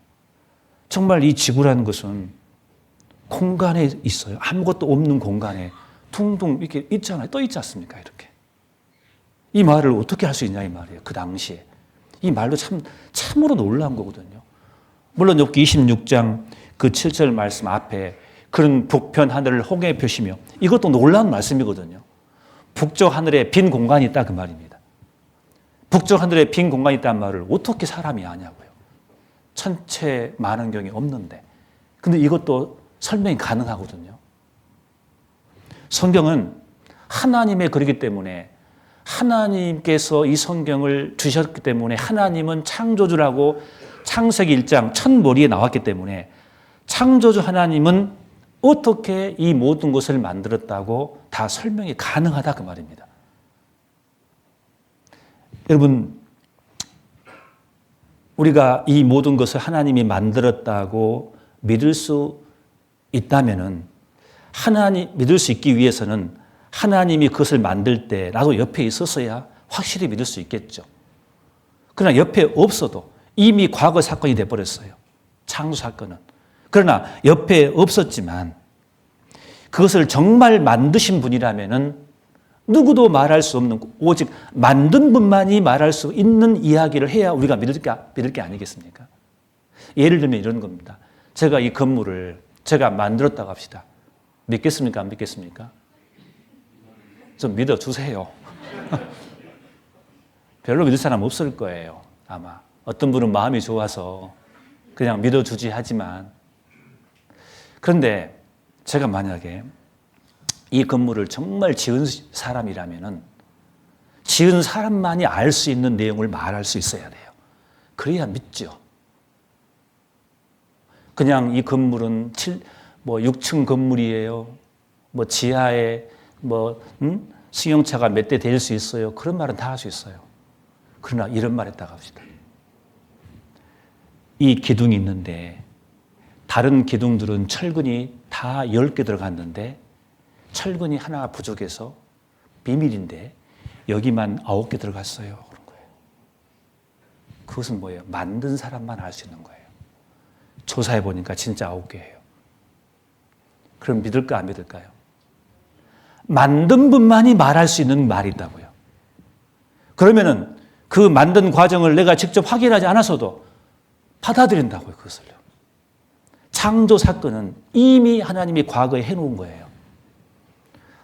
정말 이 지구라는 것은 공간에 있어요. 아무것도 없는 공간에 둥둥 이렇게 있잖아요. 떠 있지 않습니까? 이렇게. 이 말을 어떻게 할 수 있냐 이 말이에요. 그 당시에. 이 말도 참으로 놀라운 거거든요. 물론 욥기 26장 그 7절 말씀 앞에 그런 북편 하늘을 호공에 펴시며 이것도 놀라운 말씀이거든요. 북쪽 하늘에 빈 공간이 있다 그 말입니다. 북쪽 하늘에 빈 공간이 있다는 말을 어떻게 사람이 아냐고요. 천체 만원경이 없는데. 근데 이것도 설명이 가능하거든요. 성경은 하나님의 글이기 때문에 하나님께서 이 성경을 주셨기 때문에 하나님은 창조주라고 창세기 1장 첫 머리에 나왔기 때문에 창조주 하나님은 어떻게 이 모든 것을 만들었다고 다 설명이 가능하다 그 말입니다. 여러분, 우리가 이 모든 것을 하나님이 만들었다고 믿을 수 있다면은 믿을 수 있기 위해서는 하나님이 그것을 만들 때 나도 옆에 있었어야 확실히 믿을 수 있겠죠. 그러나 옆에 없어도 이미 과거 사건이 돼버렸어요. 창조 사건은. 그러나 옆에 없었지만 그것을 정말 만드신 분이라면은 누구도 말할 수 없는, 오직 만든 분만이 말할 수 있는 이야기를 해야 우리가 믿을 게 아니겠습니까? 예를 들면 이런 겁니다. 제가 이 건물을 제가 만들었다고 합시다. 믿겠습니까? 안 믿겠습니까? 좀 믿어주세요. 별로 믿을 사람 없을 거예요. 아마 어떤 분은 마음이 좋아서 그냥 믿어주지 하지만, 그런데 제가 만약에 이 건물을 정말 지은 사람이라면은 지은 사람만이 알 수 있는 내용을 말할 수 있어야 돼요. 그래야 믿죠. 그냥 이 건물은 6층 건물이에요. 지하에 승용차가 몇 대 될 수 있어요. 그런 말은 다 할 수 있어요. 그러나 이런 말 했다고 합시다. 이 기둥이 있는데 다른 기둥들은 철근이 다 10개 들어갔는데 철근이 하나 부족해서 비밀인데 여기만 9개 들어갔어요. 그런 거예요. 그것은 뭐예요? 만든 사람만 알 수 있는 거예요. 조사해 보니까 진짜 9개예요. 그럼 믿을까 안 믿을까요? 만든 분만이 말할 수 있는 말이 있다고요. 그러면은 그 만든 과정을 내가 직접 확인하지 않아서도 받아들인다고요, 그것을요. 창조 사건은 이미 하나님이 과거에 해놓은 거예요.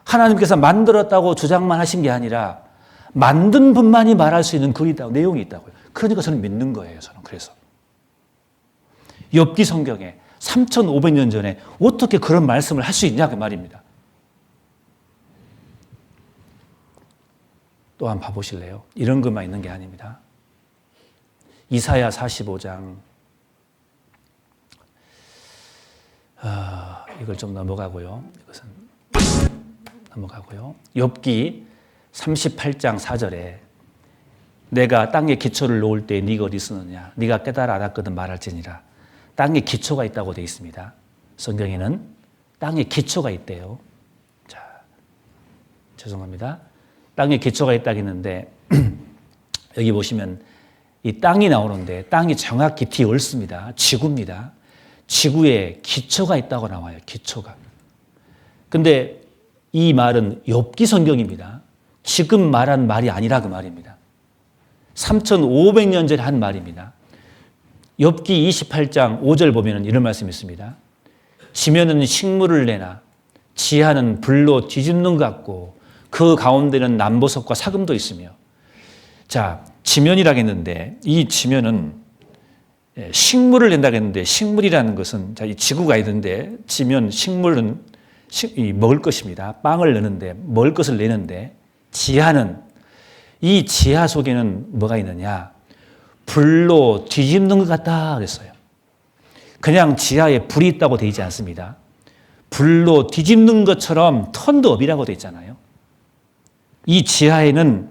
하나님께서 만들었다고 주장만 하신 게 아니라 만든 분만이 말할 수 있는 글이 있다고, 내용이 있다고요. 그러니까 저는 믿는 거예요, 저는. 그래서 욥기 성경에 3,500년 전에 어떻게 그런 말씀을 할 수 있냐 그 말입니다. 또 한번 봐보실래요? 이런 것만 있는 게 아닙니다. 이사야 45장, 이걸 좀 넘어가고요. 이것은 넘어가고요. 욥기 38장 4절에 내가 땅에 기초를 놓을 때 네가 어디 있었느냐? 네가 깨달아 알았거든 말할지니라. 땅에 기초가 있다고 되어 있습니다. 성경에는 땅에 기초가 있대요. 자, 죄송합니다. 땅에 기초가 있다고 했는데 여기 보시면 이 땅이 나오는데 땅이 정확히 디얼스입니다. 지구입니다. 지구에 기초가 있다고 나와요. 기초가. 근데 이 말은 욥기 성경입니다. 지금 말한 말이 아니라 그 말입니다. 3,500년 전에 한 말입니다. 욥기 28장 5절 보면 이런 말씀이 있습니다. 지면은 식물을 내나 지하는 불로 뒤집는 것 같고 그 가운데는 남보석과 사금도 있으며. 자, 지면이라고 했는데 이 지면은 식물을 낸다고 했는데 식물이라는 것은, 자, 이 지구가 있는데 지면, 식물은 먹을 것입니다. 빵을 내는데 먹을 것을 내는데 지하는, 이 지하 속에는 뭐가 있느냐? 불로 뒤집는 것 같다 그랬어요. 그냥 지하에 불이 있다고 되어 있지 않습니다. 불로 뒤집는 것처럼 턴드업이라고 되어 있잖아요. 이 지하에는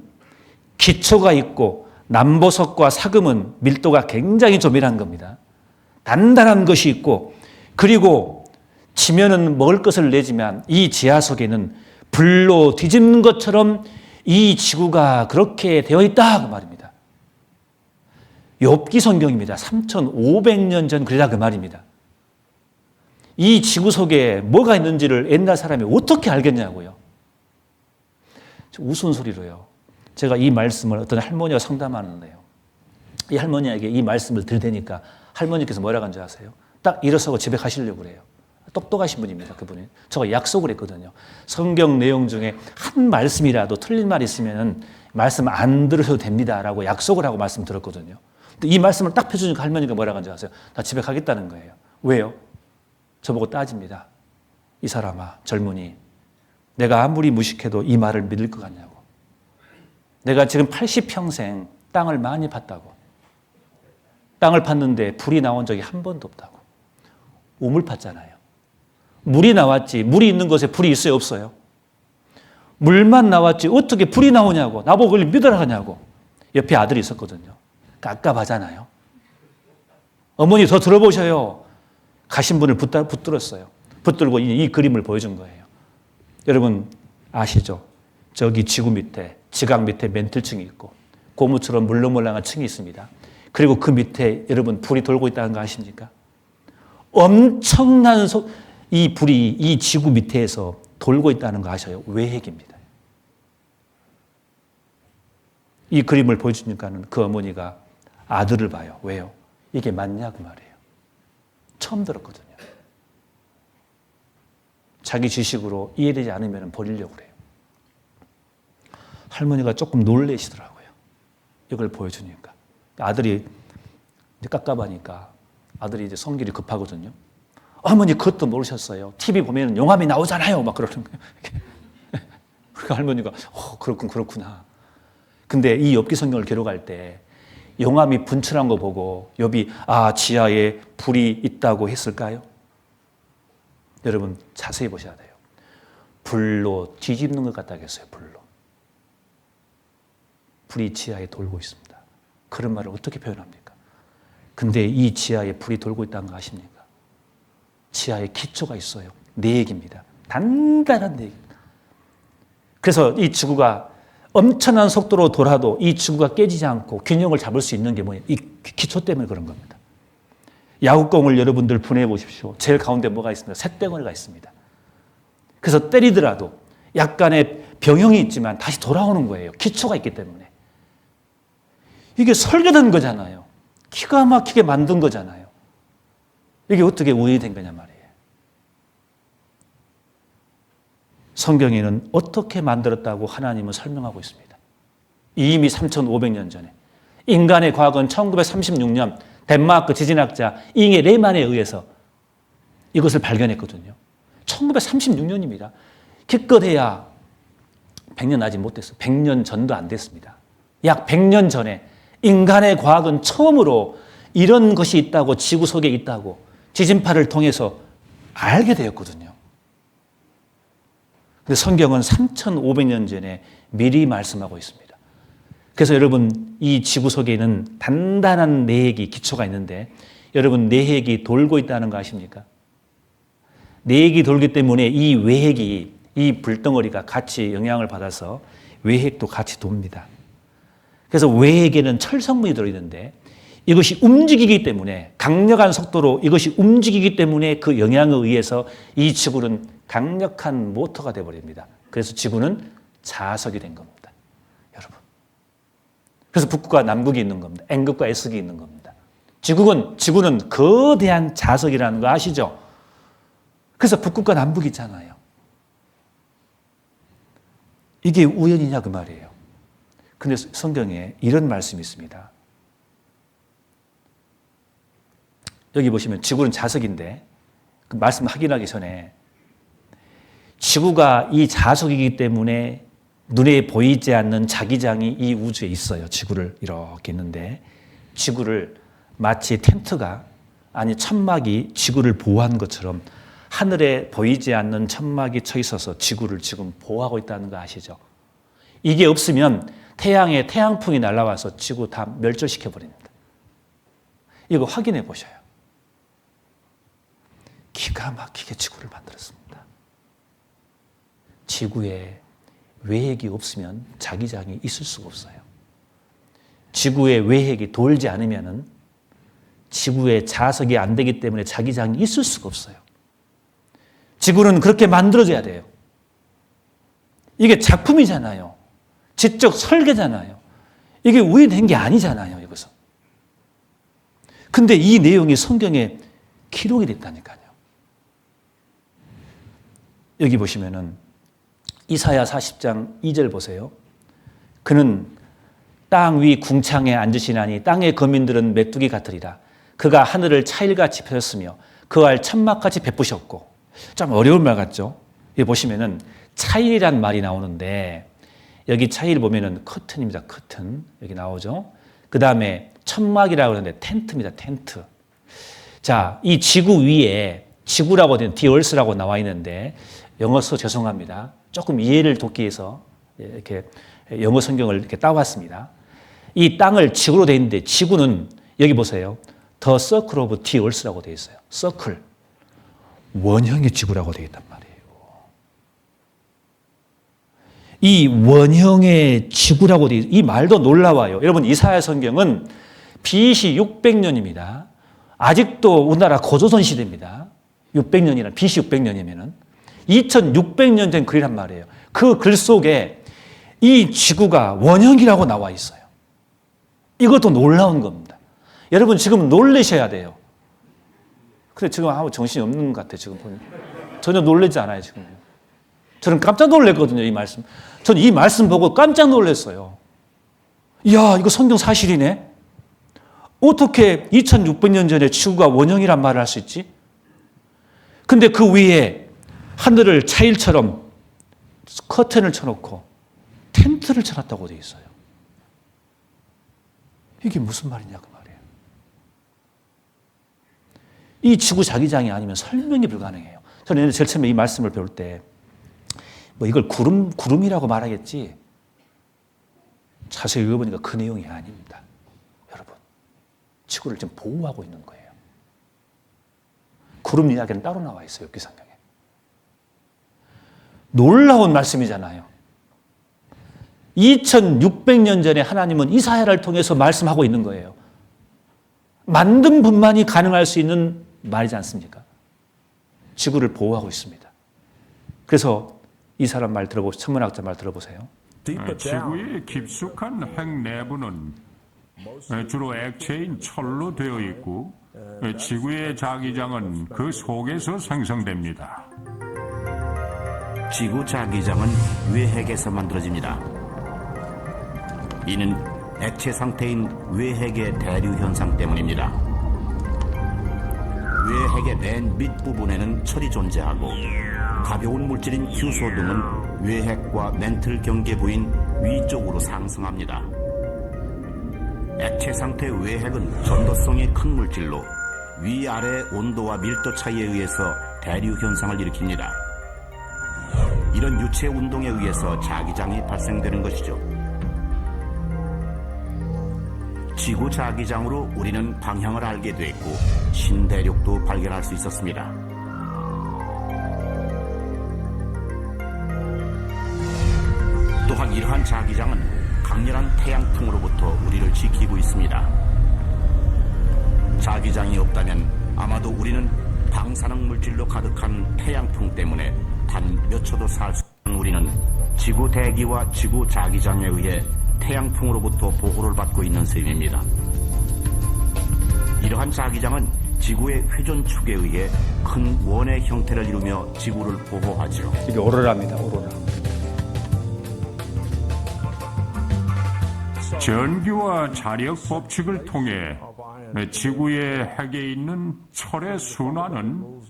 기초가 있고 남보석과 사금은 밀도가 굉장히 조밀한 겁니다. 단단한 것이 있고, 그리고 지면은 먹을 것을 내지만 이 지하 속에는 불로 뒤집는 것처럼 이 지구가 그렇게 되어 있다 그 말입니다. 욥기 성경입니다. 3,500년 전 글이라 그 말입니다. 이 지구 속에 뭐가 있는지를 옛날 사람이 어떻게 알겠냐고요. 우스운 소리로요. 제가 이 말씀을 어떤 할머니와 상담하는데요. 이 할머니에게 이 말씀을 들으니까 할머니께서 뭐라고 한지 아세요? 딱 일어서고 집에 가시려고 그래요. 똑똑하신 분입니다. 그분이. 제가 약속을 했거든요. 성경 내용 중에 한 말씀이라도 틀린 말이 있으면 말씀 안 들으셔도 됩니다라고 약속을 하고 말씀 들었거든요. 근데 이 말씀을 딱 펴주니까 할머니가 뭐라고 한지 아세요? 나 집에 가겠다는 거예요. 왜요? 저보고 따집니다. 이 사람아, 젊은이, 내가 아무리 무식해도 이 말을 믿을 것 같냐고. 내가 지금 80평생 땅을 많이 팠다고. 땅을 팠는데 불이 나온 적이 한 번도 없다고. 우물 팠잖아요. 물이 나왔지. 물이 있는 곳에 불이 있어요, 없어요? 물만 나왔지 어떻게 불이 나오냐고. 나보고 그걸 믿으라 하냐고. 옆에 아들이 있었거든요. 깝깝하잖아요. 어머니 더 들어보셔요. 가신 분을 붙들었어요. 붙들고 이 그림을 보여준 거예요. 여러분 아시죠? 저기 지구 밑에, 지각 밑에 맨틀층이 있고 고무처럼 물렁물렁한 층이 있습니다. 그리고 그 밑에 여러분 불이 돌고 있다는 거 아십니까? 엄청난 이 불이 이 지구 밑에서 돌고 있다는 거 아셔요? 외핵입니다. 이 그림을 보여주니까는 그 어머니가 아들을 봐요. 왜요? 이게 맞냐 그 말이에요. 처음 들었거든요. 자기 지식으로 이해되지 않으면 버리려고 그래요. 할머니가 조금 놀라시더라고요. 이걸 보여주니까. 아들이 이제 깝깝하니까 아들이 이제 성질이 급하거든요. 할머니 그것도 모르셨어요. TV 보면 용암이 나오잖아요. 막 그러는 거예요. 그러니까 할머니가 그렇구나. 근데 이 욥기 성경을 기록할 때 용암이 분출한 거 보고 욥이 지하에 불이 있다고 했을까요? 여러분 자세히 보셔야 돼요. 불로 뒤집는 것 같다고 했어요. 불로. 불이 지하에 돌고 있습니다. 그런 말을 어떻게 표현합니까? 근데 이 지하에 불이 돌고 있다는 거 아십니까? 지하에 기초가 있어요. 내액입니다. 단단한 내액입니다. 그래서 이 지구가 엄청난 속도로 돌아도 이 지구가 깨지지 않고 균형을 잡을 수 있는 게 뭐예요? 이 기초 때문에 그런 겁니다. 야구공을 여러분들 분해해 보십시오. 제일 가운데 뭐가 있습니다? 쇳덩어리가 있습니다. 그래서 때리더라도 약간의 병형이 있지만 다시 돌아오는 거예요. 기초가 있기 때문에. 이게 설계된 거잖아요. 기가 막히게 만든 거잖아요. 이게 어떻게 우연이 거냐 말이에요. 성경에는 어떻게 만들었다고 하나님은 설명하고 있습니다. 이미 3,500년 전에 인간의 과학은 1936년 덴마크 지진학자 잉에 레만에 의해서 이것을 발견했거든요. 1936년입니다. 기껏해야 100년 아직 못 됐어요. 100년 전도 안 됐습니다. 약 100년 전에 인간의 과학은 처음으로 이런 것이 있다고, 지구 속에 있다고 지진파를 통해서 알게 되었거든요. 근데 성경은 3,500년 전에 미리 말씀하고 있습니다. 그래서 여러분 이 지구 속에는 단단한 내핵이 기초가 있는데 여러분 내핵이 돌고 있다는 거 아십니까? 내핵이 돌기 때문에 이 외핵이 이 불덩어리가 같이 영향을 받아서 외핵도 같이 돕니다. 그래서 외핵에는 철성분이 들어있는데 이것이 움직이기 때문에 강력한 속도로 이것이 움직이기 때문에 그 영향에 의해서 이 지구는 강력한 모터가 되어버립니다. 그래서 지구는 자석이 된 겁니다. 여러분. 그래서 북극과 남극이 있는 겁니다. N극과 S극이 있는 겁니다. 지구는 거대한 자석이라는 거 아시죠? 그래서 북극과 남극이 있잖아요. 이게 우연이냐 그 말이에요. 근데 성경에 이런 말씀이 있습니다. 여기 보시면 지구는 자석인데 그 말씀 확인하기 전에 지구가 이 자석이기 때문에 눈에 보이지 않는 자기장이 이 우주에 있어요. 지구를 이렇게 있는데 지구를 마치 텐트가 아니 천막이 지구를 보호한 것처럼 하늘에 보이지 않는 천막이 쳐 있어서 지구를 지금 보호하고 있다는 거 아시죠? 이게 없으면 태양에 태양풍이 날아와서 지구 다 멸절시켜 버립니다. 이거 확인해 보셔요. 기가 막히게 지구를 만들었습니다. 지구에 외핵이 없으면 자기장이 있을 수가 없어요. 지구에 외핵이 돌지 않으면 지구에 자석이 안 되기 때문에 자기장이 있을 수가 없어요. 지구는 그렇게 만들어져야 돼요. 이게 작품이잖아요. 지적 설계잖아요. 이게 우연된 게 아니잖아요. 이것은. 근데 이 내용이 성경에 기록이 됐다니까요. 여기 보시면은 이사야 40장 2절 보세요. 그는 땅 위 궁창에 앉으시나니 땅의 거민들은 메뚜기 같으리라. 그가 하늘을 차일같이 펴셨으며 그 알 천막같이 베푸셨고. 좀 어려운 말 같죠? 여기 보시면은 차일이란 말이 나오는데 여기 차일 보면은 커튼입니다. 커튼. 여기 나오죠. 그 다음에 천막이라고 하는데 텐트입니다. 텐트. 자, 이 지구 위에 지구라고 된 디얼스라고 나와 있는데 영어 써 죄송합니다. 조금 이해를 돕기 위해서 이렇게 영어 성경을 이렇게 따왔습니다. 이 땅을 지구로 되어 있는데 지구는 여기 보세요. The Circle of the Earth라고 되어 있어요. 서클. 원형의 지구라고 되어 있단 말이에요. 이 원형의 지구라고 되어 있어요. 이 말도 놀라워요. 여러분 이사야 성경은 BC 600년입니다. 아직도 우리나라 고조선 시대입니다. 600년이나 BC 600년이면은 2600년 된 글이란 말이에요. 그 글 속에 이 지구가 원형이라고 나와 있어요. 이것도 놀라운 겁니다. 여러분 지금 놀라셔야 돼요. 근데 지금 아무 정신이 없는 것 같아요. 지금 보니까. 전혀 놀라지 않아요. 지금. 저는 깜짝 놀랐거든요. 이 말씀. 저는 이 말씀 보고 깜짝 놀랐어요. 이야, 이거 성경 사실이네. 어떻게 2600년 전에 지구가 원형이란 말을 할 수 있지? 근데 그 위에 하늘을 차일처럼 커튼을 쳐놓고 텐트를 쳐놨다고 되어 있어요. 이게 무슨 말이냐 그 말이에요. 이 지구 자기장이 아니면 설명이 불가능해요. 저는 제일 처음에 이 말씀을 배울 때 뭐 이걸 구름이라고 말하겠지 자세히 읽어보니까 그 내용이 아닙니다. 여러분, 지구를 지금 보호하고 있는 거예요. 구름 이야기는 따로 나와 있어요. 엽기성경에. 놀라운 말씀이잖아요. 2600년 전에 하나님은 이사야를 통해서 말씀하고 있는 거예요. 만든 분만이 가능할 수 있는 말이지 않습니까? 지구를 보호하고 있습니다. 그래서 이 사람 말 들어보세요. 천문학자 말 들어보세요. 지구의 깊숙한 핵 내부는 주로 액체인 철로 되어 있고 지구의 자기장은 그 속에서 생성됩니다. 지구 자기장은 외핵에서 만들어집니다. 이는 액체 상태인 외핵의 대류 현상 때문입니다. 외핵의 맨 밑부분에는 철이 존재하고 가벼운 물질인 휴소 등은 외핵과 멘틀 경계 부인 위쪽으로 상승합니다. 액체 상태 외핵은 전도성이 큰 물질로 위아래 온도와 밀도 차이에 의해서 대류 현상을 일으킵니다. 이런 유체 운동에 의해서 자기장이 발생되는 것이죠. 지구 자기장으로 우리는 방향을 알게 됐고 신대륙도 발견할 수 있었습니다. 또한 이러한 자기장은 강렬한 태양풍으로부터 우리를 지키고 있습니다. 자기장이 없다면 아마도 우리는 방사능 물질로 가득한 태양풍 때문에 단 몇 초도 살 수 없는 우리는 지구 대기와 지구 자기장에 의해 태양풍으로부터 보호를 받고 있는 셈입니다. 이러한 자기장은 지구의 회전축에 의해 큰 원의 형태를 이루며 지구를 보호하죠. 이게 오로라입니다. 오로라. 전기와 자력 법칙을 통해 지구의 핵에 있는 철의 순환은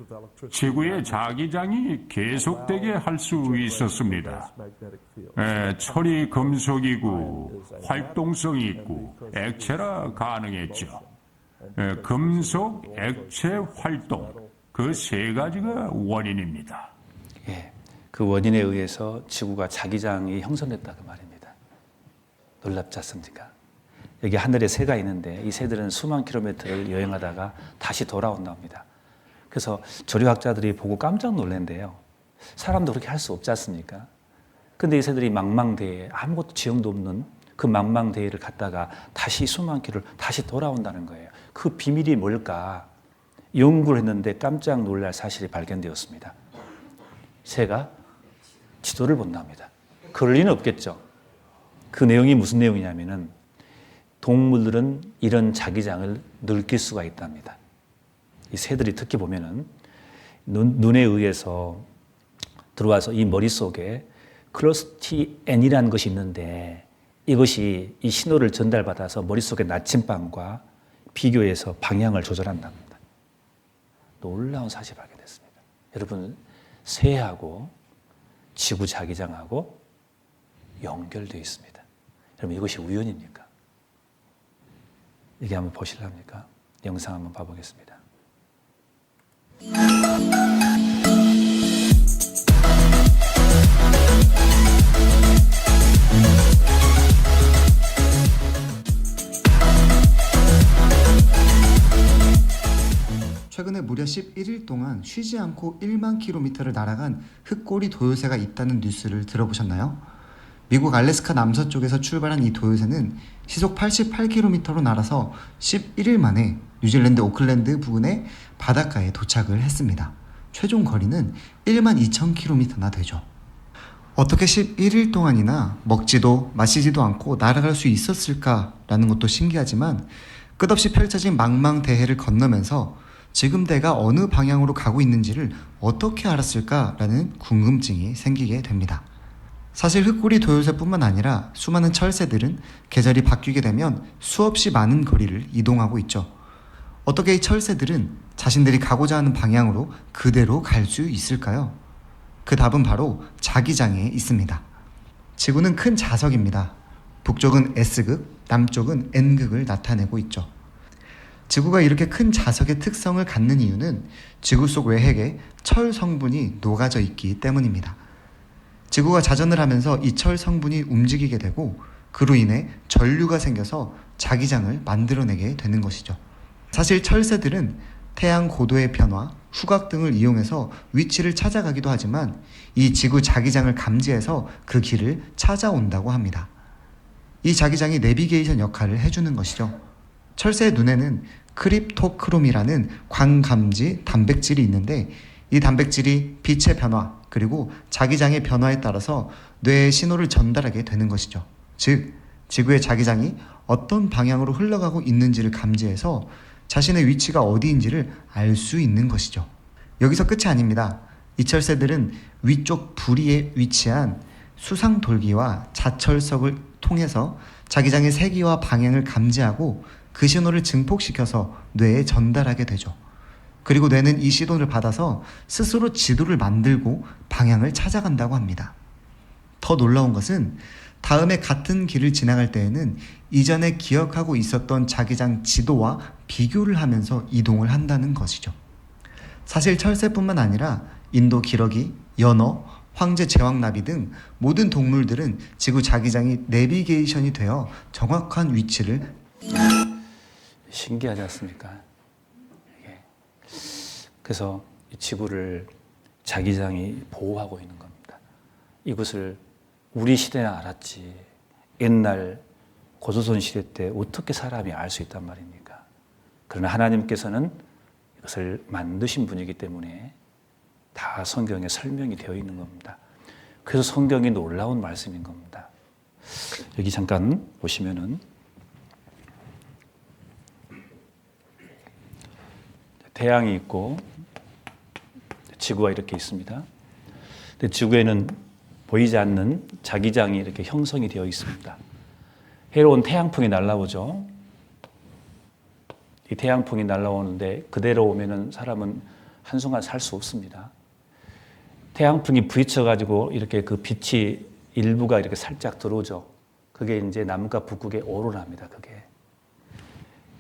지구의 자기장이 계속되게 할 수 있었습니다. 철이 금속이고 활동성이 있고 액체라 가능했죠. 금속, 액체, 활동 그 세 가지가 원인입니다. 예, 그 원인에 의해서 지구가 자기장이 형성됐다 그 말입니다. 놀랍지 않습니까? 여기 하늘에 새가 있는데 이 새들은 수만 킬로미터를 여행하다가 다시 돌아온답니다. 그래서 조류학자들이 보고 깜짝 놀란대요. 사람도 그렇게 할 수 없지 않습니까? 근데 이 새들이 망망대해 아무것도 지형도 없는 그 망망대해를 갔다가 다시 수만 킬로를 다시 돌아온다는 거예요. 그 비밀이 뭘까? 연구를 했는데 깜짝 놀랄 사실이 발견되었습니다. 새가 지도를 본답니다. 그럴 리는 없겠죠. 그 내용이 무슨 내용이냐면은 동물들은 이런 자기장을 느낄 수가 있답니다. 이 새들이 특히 보면은 눈에 의해서 들어와서 이 머릿속에 클러스티엔이라는 것이 있는데 이것이 이 신호를 전달받아서 머릿속의 나침반과 비교해서 방향을 조절한답니다. 놀라운 사실이 발견됐습니다. 여러분, 새하고 지구 자기장하고 연결되어 있습니다. 여러분, 이것이 우연입니까? 이게 한번 보실랍니까? 영상 한번 봐보겠습니다. 최근에 무려 11일 동안 쉬지 않고 1만 킬로미터를 날아간 흑꼬리 도요새가 있다는 뉴스를 들어보셨나요? 미국 알래스카 남서쪽에서 출발한 이 도요새는 시속 88km로 날아서 11일 만에 뉴질랜드 오클랜드 부근의 바닷가에 도착을 했습니다. 최종 거리는 12,000km나 되죠. 어떻게 11일 동안이나 먹지도 마시지도 않고 날아갈 수 있었을까라는 것도 신기하지만 끝없이 펼쳐진 망망대해를 건너면서 지금 대가 어느 방향으로 가고 있는지를 어떻게 알았을까라는 궁금증이 생기게 됩니다. 사실 흑고리 도요새뿐만 아니라 수많은 철새들은 계절이 바뀌게 되면 수없이 많은 거리를 이동하고 있죠. 어떻게 이 철새들은 자신들이 가고자 하는 방향으로 그대로 갈 수 있을까요? 그 답은 바로 자기장에 있습니다. 지구는 큰 자석입니다. 북쪽은 S극, 남쪽은 N극을 나타내고 있죠. 지구가 이렇게 큰 자석의 특성을 갖는 이유는 지구 속 외핵에 철 성분이 녹아져 있기 때문입니다. 지구가 자전을 하면서 이 철 성분이 움직이게 되고 그로 인해 전류가 생겨서 자기장을 만들어내게 되는 것이죠. 사실 철새들은 태양 고도의 변화, 후각 등을 이용해서 위치를 찾아가기도 하지만 이 지구 자기장을 감지해서 그 길을 찾아온다고 합니다. 이 자기장이 내비게이션 역할을 해주는 것이죠. 철새의 눈에는 크립토크롬이라는 광감지 단백질이 있는데 이 단백질이 빛의 변화 그리고 자기장의 변화에 따라서 뇌에 신호를 전달하게 되는 것이죠. 즉, 지구의 자기장이 어떤 방향으로 흘러가고 있는지를 감지해서 자신의 위치가 어디인지를 알 수 있는 것이죠. 여기서 끝이 아닙니다. 이 철새들은 위쪽 부리에 위치한 수상돌기와 자철석을 통해서 자기장의 세기와 방향을 감지하고 그 신호를 증폭시켜서 뇌에 전달하게 되죠. 그리고 뇌는 이 신호를 받아서 스스로 지도를 만들고 방향을 찾아간다고 합니다. 더 놀라운 것은 다음에 같은 길을 지나갈 때에는 이전에 기억하고 있었던 자기장 지도와 비교를 하면서 이동을 한다는 것이죠. 사실 철새뿐만 아니라 인도 기러기, 연어, 황제 제왕나비 등 모든 동물들은 지구 자기장이 내비게이션이 되어 정확한 위치를 신기하지 않습니까? 그래서 이 지구를 자기장이 보호하고 있는 겁니다. 이것을 우리 시대는 알았지 옛날 고조선 시대 때 어떻게 사람이 알 수 있단 말입니까? 그러나 하나님께서는 이것을 만드신 분이기 때문에 다 성경에 설명이 되어 있는 겁니다. 그래서 성경이 놀라운 말씀인 겁니다. 여기 잠깐 보시면은 태양이 있고 지구가 이렇게 있습니다. 근데 지구에는 보이지 않는 자기장이 이렇게 형성이 되어 있습니다. 해로운 태양풍이 날아오죠. 이 태양풍이 날아오는데 그대로 오면은 사람은 한순간 살 수 없습니다. 태양풍이 부딪혀가지고 이렇게 그 빛이 일부가 이렇게 살짝 들어오죠. 그게 이제 남과 북극의 오로라입니다. 그게.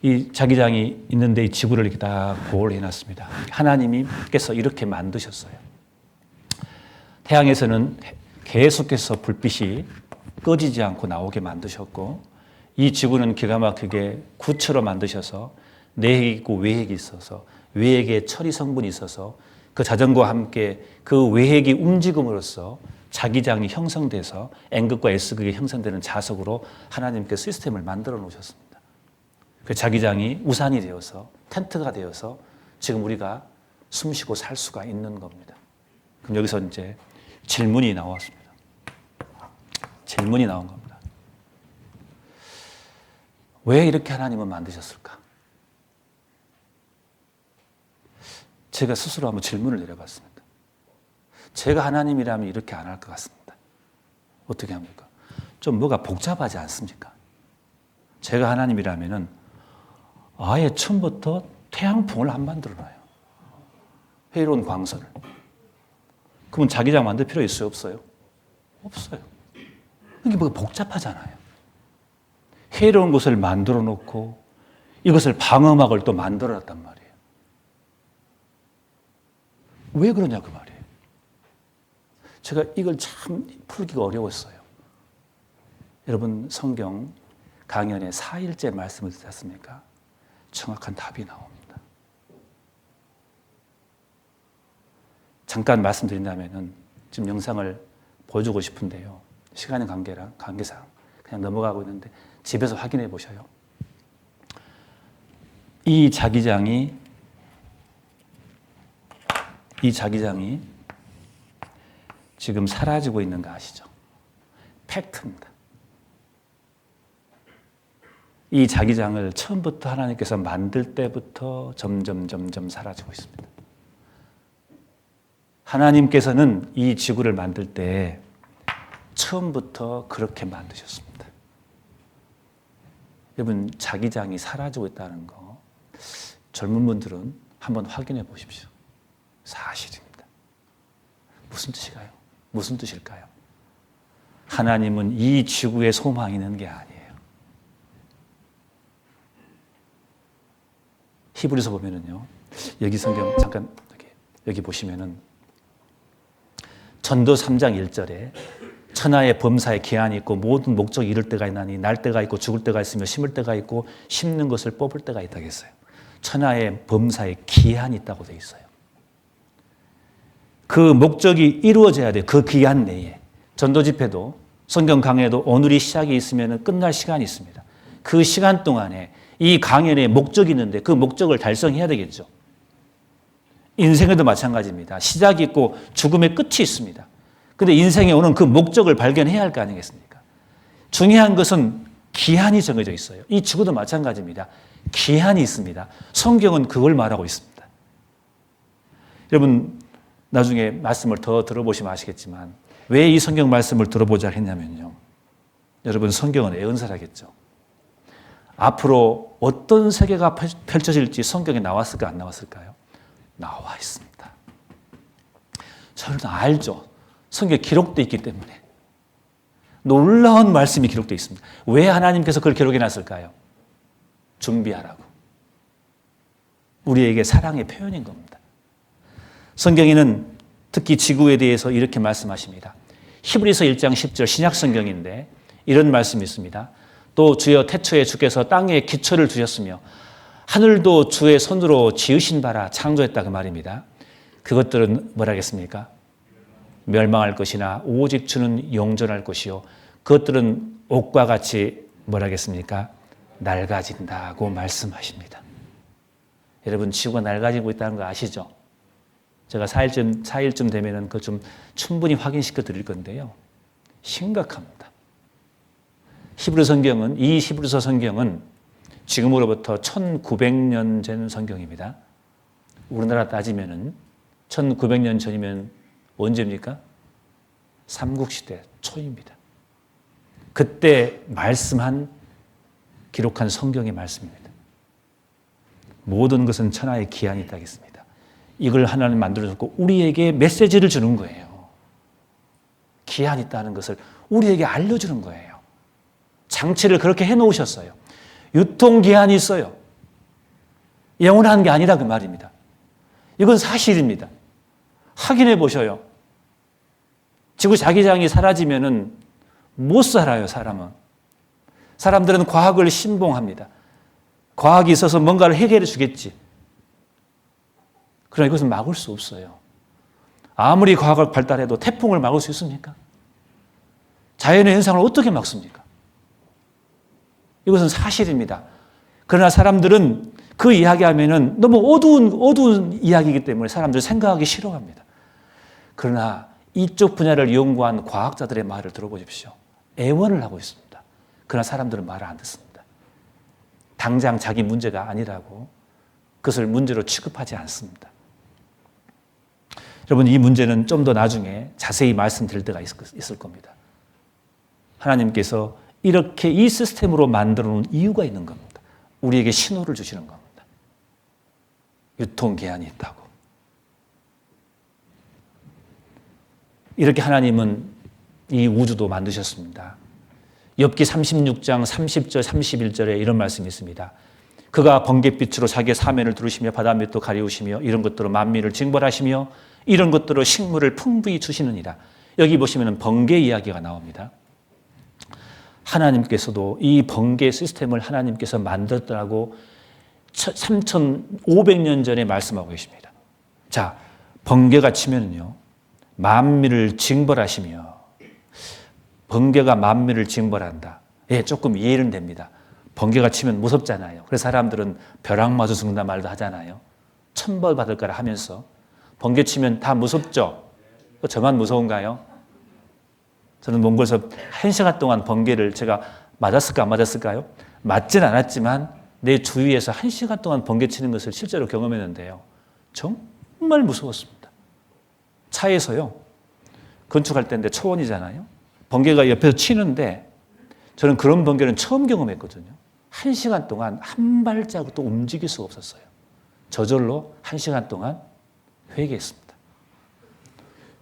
이 자기장이 있는데 이 지구를 이렇게 다 보호를 해놨습니다. 하나님께서 이렇게 만드셨어요. 태양에서는 계속해서 불빛이 꺼지지 않고 나오게 만드셨고 이 지구는 기가 막히게 구처럼 만드셔서 내핵이 있고 외핵이 있어서 외핵에 철이 성분이 있어서 그 자전거와 함께 그 외핵이 움직임으로써 자기장이 형성돼서 N극과 S극이 형성되는 자석으로 하나님께 시스템을 만들어 놓으셨습니다. 그 자기장이 우산이 되어서 텐트가 되어서 지금 우리가 숨쉬고 살 수가 있는 겁니다. 그럼 여기서 이제 질문이 나왔습니다. 질문이 나온 겁니다. 왜 이렇게 하나님은 만드셨을까? 제가 스스로 한번 질문을 내려봤습니다. 제가 하나님이라면 이렇게 안 할 것 같습니다. 어떻게 합니까? 좀 뭐가 복잡하지 않습니까? 제가 하나님이라면은 아예 처음부터 태양풍을 안 만들어놔요. 해로운 광선을. 그러면 자기장 만들 필요 있어요? 없어요? 없어요. 이게 뭐가 복잡하잖아요. 해로운 것을 만들어 놓고 이것을 방어막을 또 만들어 놨단 말이에요. 왜 그러냐 그 말이에요. 제가 이걸 참 풀기가 어려웠어요. 여러분 성경 강연에 4일째 말씀을 듣았습니까? 정확한 답이 나옵니다. 잠깐 말씀드린다면은 지금 영상을 보여주고 싶은데요. 시간의 관계상 그냥 넘어가고 있는데 집에서 확인해 보셔요. 이 자기장이 지금 사라지고 있는 거 아시죠? 팩트입니다. 이 자기장을 처음부터 하나님께서 만들 때부터 점점 사라지고 있습니다. 하나님께서는 이 지구를 만들 때 처음부터 그렇게 만드셨습니다. 여러분, 자기장이 사라지고 있다는 거 젊은 분들은 한번 확인해 보십시오. 사실입니다. 무슨 뜻일까요? 무슨 뜻일까요? 하나님은 이 지구에 소망이 있는 게 아니에요. 히브리서 보면은요, 여기 성경 잠깐 여기 보시면은 전도 3장 1절에 천하의 범사에 기한이 있고 모든 목적이 이를 때가 있나니 날 때가 있고 죽을 때가 있으며 심을 때가 있고 심는 것을 뽑을 때가 있다고 했어요. 천하의 범사에 기한이 있다고 되어 있어요. 그 목적이 이루어져야 돼요. 그 기한 내에. 전도 집회도 성경 강해도 오늘이 시작이 있으면 끝날 시간이 있습니다. 그 시간 동안에 이 강연에 목적이 있는데 그 목적을 달성해야 되겠죠. 인생에도 마찬가지입니다. 시작이 있고 죽음의 끝이 있습니다. 그런데 인생에 오는 그 목적을 발견해야 할 거 아니겠습니까? 중요한 것은 기한이 정해져 있어요. 이 지구도 마찬가지입니다. 기한이 있습니다. 성경은 그걸 말하고 있습니다. 여러분, 나중에 말씀을 더 들어보시면 아시겠지만 왜 이 성경 말씀을 들어보자 했냐면요. 여러분, 성경은 애언사라겠죠. 앞으로 어떤 세계가 펼쳐질지 성경에 나왔을까 안 나왔을까요? 나와 있습니다. 저는 알죠. 성경에 기록되어 있기 때문에. 놀라운 말씀이 기록되어 있습니다. 왜 하나님께서 그걸 기록해 놨을까요? 준비하라고. 우리에게 사랑의 표현인 겁니다. 성경에는 특히 지구에 대해서 이렇게 말씀하십니다. 히브리서 1장 10절 신약 성경인데 이런 말씀이 있습니다. 또 주여 태초에 주께서 땅에 기초를 두셨으며 하늘도 주의 손으로 지으신 바라 창조했다 그 말입니다. 그것들은 뭐라겠습니까? 멸망할 것이나 오직 주는 영존할 것이요 그것들은 옷과 같이 뭐라겠습니까? 낡아진다고 말씀하십니다. 여러분, 지구가 낡아지고 있다는 거 아시죠? 제가 4일쯤 되면은 그거 좀 충분히 확인시켜 드릴 건데요. 심각합니다. 이 히브리서 성경은 지금으로부터 1900년 전 성경입니다. 우리나라 따지면은 1900년 전이면 언제입니까? 삼국시대 초입니다. 그때 기록한 성경의 말씀입니다. 모든 것은 천하의 기한이 있다겠습니다. 이걸 하나님 만들어줬고 우리에게 메시지를 주는 거예요. 기한이 있다는 것을 우리에게 알려주는 거예요. 장치를 그렇게 해놓으셨어요. 유통기한이 있어요. 영원한 게 아니라 그 말입니다. 이건 사실입니다. 확인해 보셔요. 지구 자기장이 사라지면은 못 살아요, 사람은. 사람들은 과학을 신봉합니다. 과학이 있어서 뭔가를 해결해 주겠지. 그러나 이것은 막을 수 없어요. 아무리 과학을 발달해도 태풍을 막을 수 있습니까? 자연의 현상을 어떻게 막습니까? 이것은 사실입니다. 그러나 사람들은 그 이야기하면은 너무 어두운 이야기이기 때문에 사람들이 생각하기 싫어합니다. 그러나 이쪽 분야를 연구한 과학자들의 말을 들어보십시오. 애원을 하고 있습니다. 그러나 사람들은 말을 안 듣습니다. 당장 자기 문제가 아니라고 그것을 문제로 취급하지 않습니다. 여러분, 이 문제는 좀 더 나중에 자세히 말씀드릴 때가 있을 겁니다. 하나님께서 이렇게 이 시스템으로 만들어 놓은 이유가 있는 겁니다. 우리에게 신호를 주시는 겁니다. 유통기한이 있다고. 이렇게 하나님은 이 우주도 만드셨습니다. 욥기 36장 30절 31절에 이런 말씀이 있습니다. 그가 번갯빛으로 자기의 사면을 두르시며 바다밑도 가리우시며 이런 것들로 만민을 징벌하시며 이런 것들로 식물을 풍부히 주시느니라. 여기 보시면 번개 이야기가 나옵니다. 하나님께서도 이 번개 시스템을 하나님께서 만들었다고 3,500년 전에 말씀하고 계십니다. 자, 번개가 치면요, 만민을 징벌하시며, 번개가 만민을 징벌한다. 예, 조금 이해는 됩니다. 번개가 치면 무섭잖아요. 그래서 사람들은 벼락 맞아 죽는다 말도 하잖아요. 천벌 받을 거라 하면서. 번개 치면 다 무섭죠? 저만 무서운가요? 저는 몽골에서 1시간 동안 번개를 제가 맞았을까 안 맞았을까요? 맞진 않았지만 내 주위에서 1시간 동안 번개 치는 것을 실제로 경험했는데요. 정말 무서웠습니다. 차에서요. 건축할 때인데 초원이잖아요. 번개가 옆에서 치는데 저는 그런 번개는 처음 경험했거든요. 1시간 동안 한 발자국도 움직일 수가 없었어요. 저절로 1시간 동안 회개했습니다.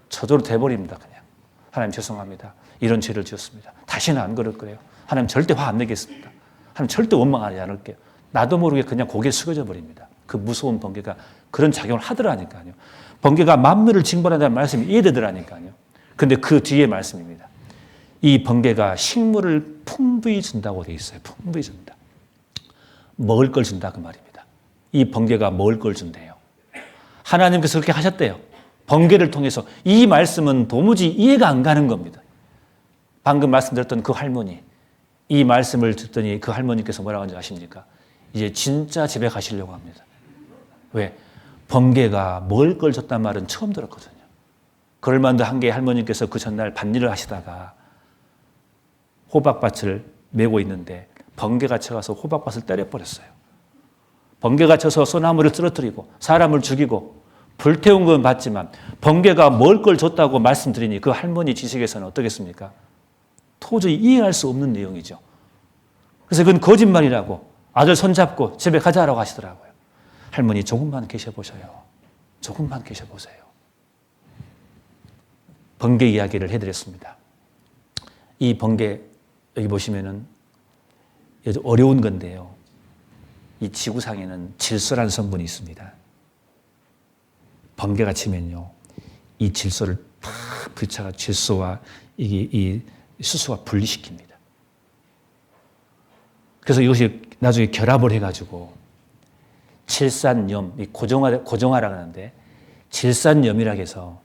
저절로 돼버립니다. 그냥. 하나님 죄송합니다. 이런 죄를 지었습니다. 다시는 안 그럴 거예요. 하나님 절대 화 안 내겠습니다. 하나님 절대 원망하지 않을게요. 나도 모르게 그냥 고개 숙여져 버립니다. 그 무서운 번개가 그런 작용을 하더라니까요. 번개가 만물을 징벌한다는 말씀이 이해되더라니까요. 근데 그 뒤에 말씀입니다. 이 번개가 식물을 풍부히 준다고 되어 있어요. 풍부히 준다. 먹을 걸 준다 그 말입니다. 이 번개가 먹을 걸 준대요. 하나님께서 그렇게 하셨대요. 번개를 통해서. 이 말씀은 도무지 이해가 안 가는 겁니다. 방금 말씀드렸던 그 할머니, 이 말씀을 듣더니 그 할머니께서 뭐라고 하는지 아십니까? 이제 진짜 집에 가시려고 합니다. 왜? 번개가 먹을 걸 줬단 말은 처음 들었거든요. 그럴 만도 한 게 할머니께서 그 전날 밭일을 하시다가 호박밭을 메고 있는데 번개가 쳐가서 호박밭을 때려버렸어요. 번개가 쳐서 소나무를 쓰러뜨리고 사람을 죽이고 불태운 건 봤지만 번개가 먹을 걸 줬다고 말씀드리니 그 할머니 지식에서는 어떻겠습니까? 도저히 이해할 수 없는 내용이죠. 그래서 그건 거짓말이라고 아들 손잡고 집에 가자라고 하시더라고요. 할머니 조금만 계셔보셔요. 조금만 계셔보세요. 번개 이야기를 해드렸습니다. 이 번개 여기 보시면은 아주 어려운 건데요. 이 지구상에는 질소라는 성분이 있습니다. 번개가 치면요, 이 질소를 탁 부딪혀가 질소와 이 수소와 분리시킵니다. 그래서 이것이 나중에 결합을 해가지고 질산염, 고정화라고 하는데 질산염이라고 해서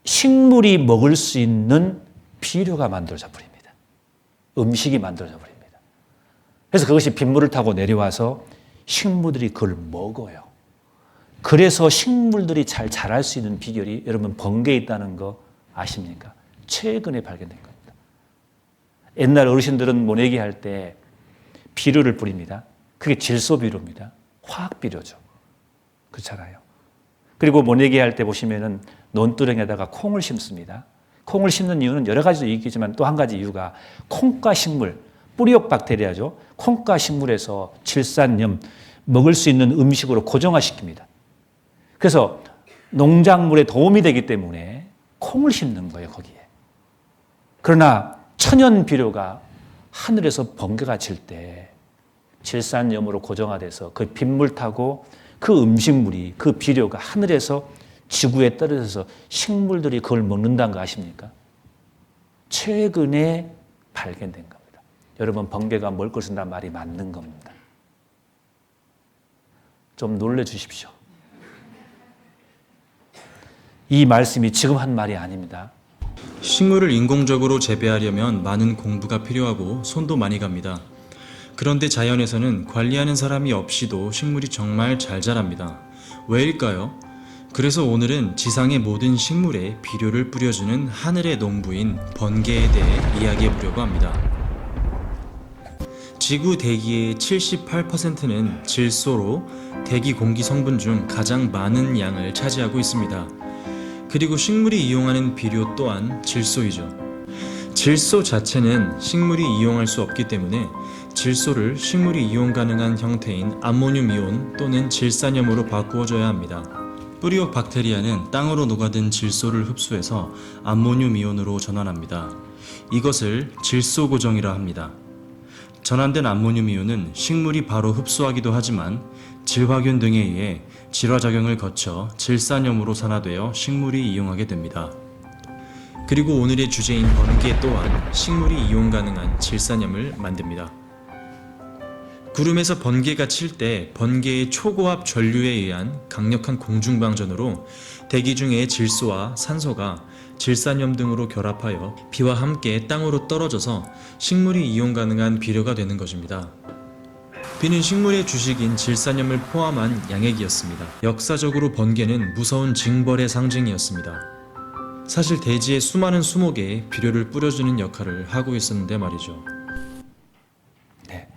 식물이 먹을 수 있는 비료가 만들어져 버립니다. 음식이 만들어져 버립니다. 그래서 그것이 빗물을 타고 내려와서 식물들이 그걸 먹어요. 그래서 식물들이 잘 자랄 수 있는 비결이 여러분 번개에 있다는 거 아십니까? 최근에 발견된 겁니다. 옛날 어르신들은 모내기 할 때 비료를 뿌립니다. 그게 질소 비료입니다. 화학 비료죠. 그렇잖아요. 그리고 모내기 할 때 보시면은 논두렁에다가 콩을 심습니다. 콩을 심는 이유는 여러 가지도 있겠지만 또 한 가지 이유가 콩과 식물, 뿌리옥 박테리아죠. 콩과 식물에서 질산염, 먹을 수 있는 음식으로 고정화시킵니다. 그래서 농작물에 도움이 되기 때문에 콩을 심는 거예요, 거기에. 그러나 천연 비료가 하늘에서 번개가 칠 때 질산염으로 고정화돼서 그 빗물 타고 그 음식물이, 그 비료가 하늘에서 지구에 떨어져서 식물들이 그걸 먹는다는 거 아십니까? 최근에 발견된 겁니다. 여러분, 번개가 먹을 걸 준다는 말이 맞는 겁니다. 좀 놀래주십시오. 이 말씀이 지금 한 말이 아닙니다. 식물을 인공적으로 재배하려면 많은 공부가 필요하고 손도 많이 갑니다. 그런데 자연에서는 관리하는 사람이 없이도 식물이 정말 잘 자랍니다. 왜일까요? 그래서 오늘은 지상의 모든 식물에 비료를 뿌려주는 하늘의 농부인 번개에 대해 이야기해 보려고 합니다. 지구 대기의 78%는 질소로 대기 공기 성분 중 가장 많은 양을 차지하고 있습니다. 그리고 식물이 이용하는 비료 또한 질소이죠. 질소 자체는 식물이 이용할 수 없기 때문에 질소를 식물이 이용 가능한 형태인 암모늄 이온 또는 질산염으로 바꾸어줘야 합니다. 뿌리옥 박테리아는 땅으로 녹아든 질소를 흡수해서 암모늄 이온으로 전환합니다. 이것을 질소 고정이라 합니다. 전환된 암모늄 이온은 식물이 바로 흡수하기도 하지만 질화균 등에 의해 질화작용을 거쳐 질산염으로 산화되어 식물이 이용하게 됩니다. 그리고 오늘의 주제인 번개 또한 식물이 이용 가능한 질산염을 만듭니다. 구름에서 번개가 칠 때 번개의 초고압 전류에 의한 강력한 공중방전으로 대기 중의 질소와 산소가 질산염 등으로 결합하여 비와 함께 땅으로 떨어져서 식물이 이용 가능한 비료가 되는 것입니다. 비는 식물의 주식인 질산염을 포함한 양액이었습니다. 역사적으로 번개는 무서운 징벌의 상징이었습니다. 사실 대지의 수많은 수목에 비료를 뿌려주는 역할을 하고 있었는데 말이죠. 네,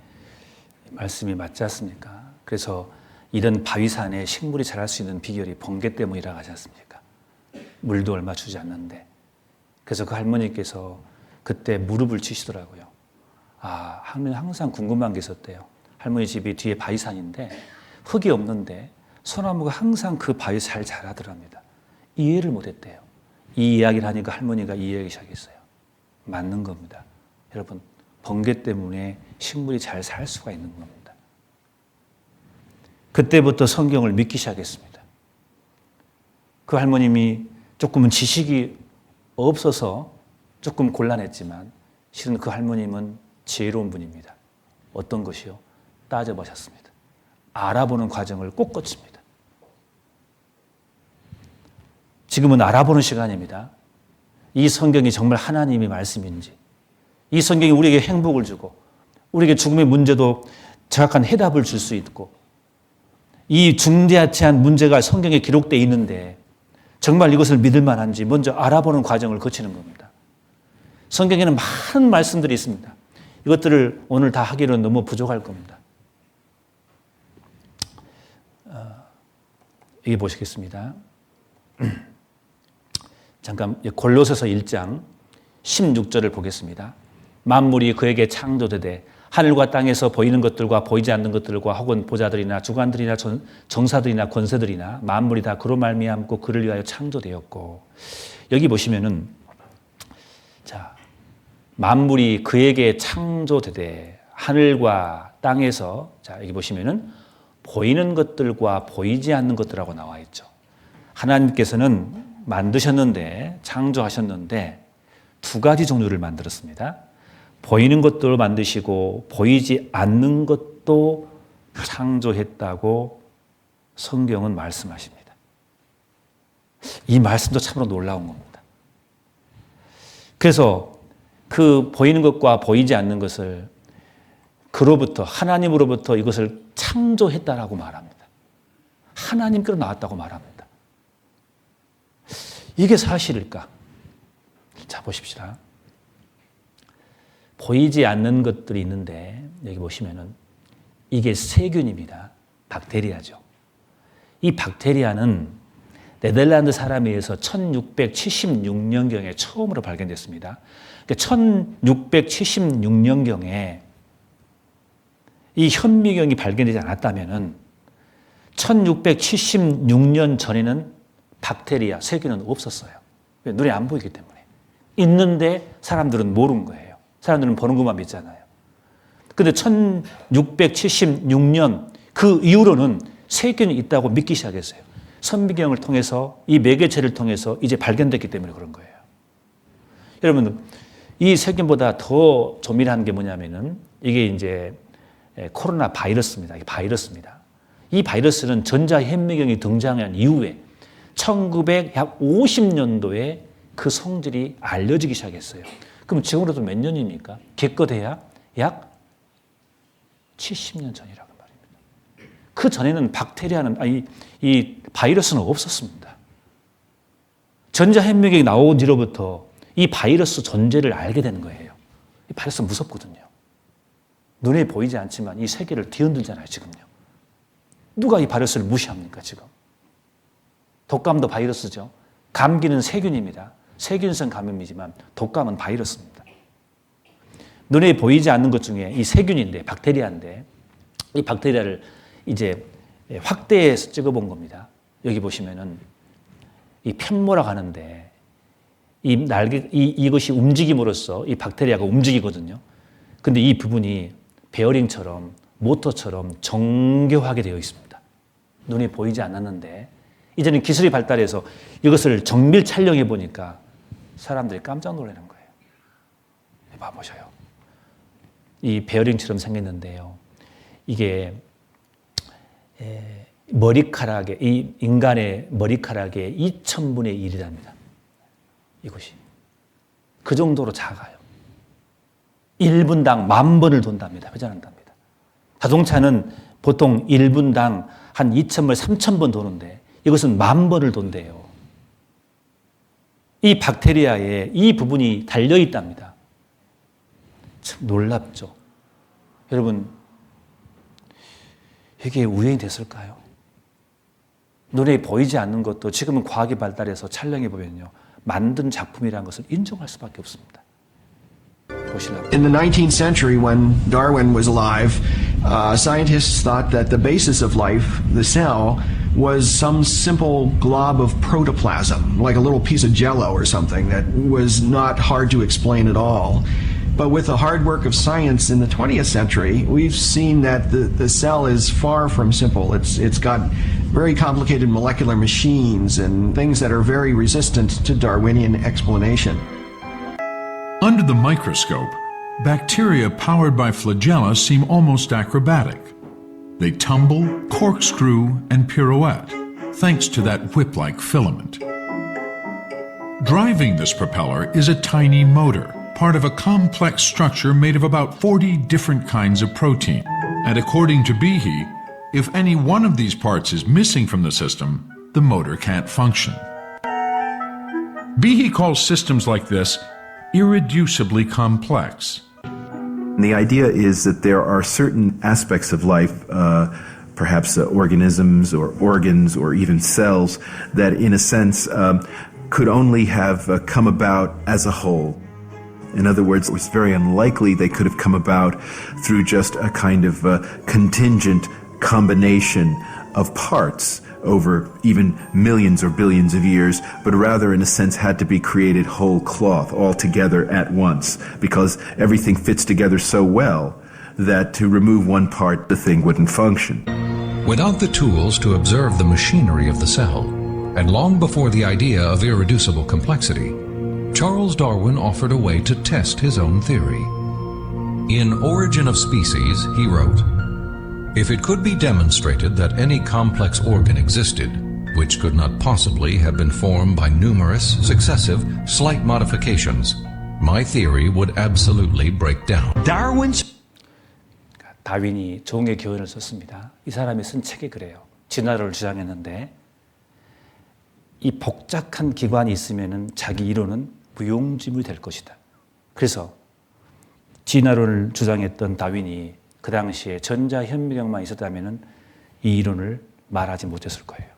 말씀이 맞지 않습니까? 그래서 이런 바위산에 식물이 자랄 수 있는 비결이 번개 때문이라고 하지 않습니까? 물도 얼마 주지 않는데. 그래서 그 할머니께서 그때 무릎을 치시더라고요. 할머니 항상 궁금한 게 있었대요. 할머니 집이 뒤에 바위산인데 흙이 없는데 소나무가 항상 그 바위 잘 자라더랍니다. 이해를 못했대요. 이 이야기를 하니까 할머니가 이해하기 시작했어요. 맞는 겁니다. 여러분, 번개 때문에 식물이 잘 살 수가 있는 겁니다. 그때부터 성경을 믿기 시작했습니다. 그 할머님이 조금은 지식이 없어서 조금 곤란했지만 실은 그 할머님은 지혜로운 분입니다. 어떤 것이요? 따져보셨습니다. 알아보는 과정을 꼭 거칩니다. 지금은 알아보는 시간입니다. 이 성경이 정말 하나님의 말씀인지, 이 성경이 우리에게 행복을 주고 우리에게 죽음의 문제도 정확한 해답을 줄 수 있고, 이 중대하치한 문제가 성경에 기록되어 있는데 정말 이것을 믿을 만한지 먼저 알아보는 과정을 거치는 겁니다. 성경에는 많은 말씀들이 있습니다. 이것들을 오늘 다 하기로는 너무 부족할 겁니다. 여기 보시겠습니다. 잠깐 골로새서 1장 16절을 보겠습니다. 만물이 그에게 창조되되 하늘과 땅에서 보이는 것들과 보이지 않는 것들과 혹은 보좌들이나 주관들이나 정사들이나 권세들이나 만물이 다 그로 말미암고 그를 위하여 창조되었고, 여기 보시면은 자, 만물이 그에게 창조되되 하늘과 땅에서, 자 여기 보시면은 보이는 것들과 보이지 않는 것들하고 나와 있죠. 하나님께서는 만드셨는데, 창조하셨는데 두 가지 종류를 만들었습니다. 보이는 것도 만드시고 보이지 않는 것도 창조했다고 성경은 말씀하십니다. 이 말씀도 참으로 놀라운 겁니다. 그래서 그 보이는 것과 보이지 않는 것을 그로부터, 하나님으로부터 이것을 창조했다라고 말합니다. 하나님께로 나왔다고 말합니다. 이게 사실일까? 자, 보십시다. 보이지 않는 것들이 있는데 여기 보시면은 이게 세균입니다. 박테리아죠. 이 박테리아는 네덜란드 사람에 의해서 1676년경에 처음으로 발견됐습니다. 그러니까 1676년경에 이 현미경이 발견되지 않았다면은 1676년 전에는 박테리아, 세균은 없었어요. 눈에 안 보이기 때문에. 있는데 사람들은 모르는 거예요. 사람들은 보는 것만 믿잖아요. 그런데 1676년 그 이후로는 세균이 있다고 믿기 시작했어요. 선미경을 통해서, 이 매개체를 통해서 이제 발견됐기 때문에 그런 거예요. 여러분, 이 세균보다 더 조밀한 게 뭐냐면은 이게 이제 코로나 바이러스입니다. 이 바이러스입니다. 이 바이러스는 전자현미경이 등장한 이후에 1950년도에 그 성질이 알려지기 시작했어요. 그럼 지금으로도 몇 년입니까? 기껏해야 약 70년 전이라고 말입니다. 그 전에는 박테리아는, 이 바이러스는 없었습니다. 전자현미경이 나온 뒤로부터 이 바이러스 존재를 알게 되는 거예요. 이 바이러스는 무섭거든요. 눈에 보이지 않지만 이 세계를 뒤흔들잖아요, 지금요. 누가 이 바이러스를 무시합니까, 지금? 독감도 바이러스죠. 감기는 세균입니다. 세균성 감염이지만 독감은 바이러스입니다. 눈에 보이지 않는 것 중에 이 세균인데, 박테리아인데, 이 박테리아를 이제 확대해서 찍어본 겁니다. 여기 보시면은 이 편모라고 하는데, 이 날개, 이것이 움직임으로써 이 박테리아가 움직이거든요. 근데 이 부분이 베어링처럼, 모터처럼 정교하게 되어 있습니다. 눈에 보이지 않았는데, 이제는 기술이 발달해서 이것을 정밀 촬영해 보니까 사람들이 깜짝 놀라는 거예요. 봐보셔요. 이 베어링처럼 생겼는데요. 이게 머리카락의 이 인간의 머리카락의 2000분의 1이랍니다. 이것이 그 정도로 작아요. 1분당 10,000번을 돈답니다. 회전한답니다. 자동차는 보통 1분당 한 2,000번, 3,000번 도는데 이것은 10,000번을 돈대요. 이 박테리아에 이 부분이 달려 있답니다. 참 놀랍죠. 여러분, 이게 우연이 됐을까요? 눈에 보이지 않는 것도 지금은 과학이 발달해서 촬영해 보면요, 만든 작품이라는 것을 인정할 수밖에 없습니다. 보시라고. In the 19th century, when Darwin was alive, scientists thought that the basis of life, the cell, was some simple glob of protoplasm, like a little piece of jello or something that was not hard to explain at all. But with the hard work of science in the 20th century, we've seen that the cell is far from simple. It's got very complicated molecular machines and things that are very resistant to Darwinian explanation. Under the microscope, bacteria powered by flagella seem almost acrobatic. They tumble, corkscrew, and pirouette, thanks to that whip-like filament. Driving this propeller is a tiny motor, part of a complex structure made of about 40 different kinds of protein. And according to Behe, if any one of these parts is missing from the system, the motor can't function. Behe calls systems like this irreducibly complex. The idea is that there are certain aspects of life, perhaps organisms or organs or even cells, that in a sense could only have come about as a whole. In other words, it was very unlikely they could have come about through just a kind of contingent combination of parts over even millions or billions of years, but rather in a sense had to be created whole cloth, all together at once, because everything fits together so well that to remove one part, the thing wouldn't function. Without the tools to observe the machinery of the cell, and long before the idea of irreducible complexity, Charles Darwin offered a way to test his own theory. In Origin of Species, he wrote, "If it could be demonstrated that any complex organ existed, which could not possibly have been formed by numerous, successive, slight modifications, my theory would absolutely break down." 다윈이 종의 교훈을 썼습니다. 이 사람이 쓴 책이 그래요. 진화론을 주장했는데 이 복잡한 기관이 있으면 자기 이론은 무용지물이 될 것이다. 그래서 진화론을 주장했던 다윈이 그 당시에 전자현미경만 있었다면 이 이론을 말하지 못했을 거예요.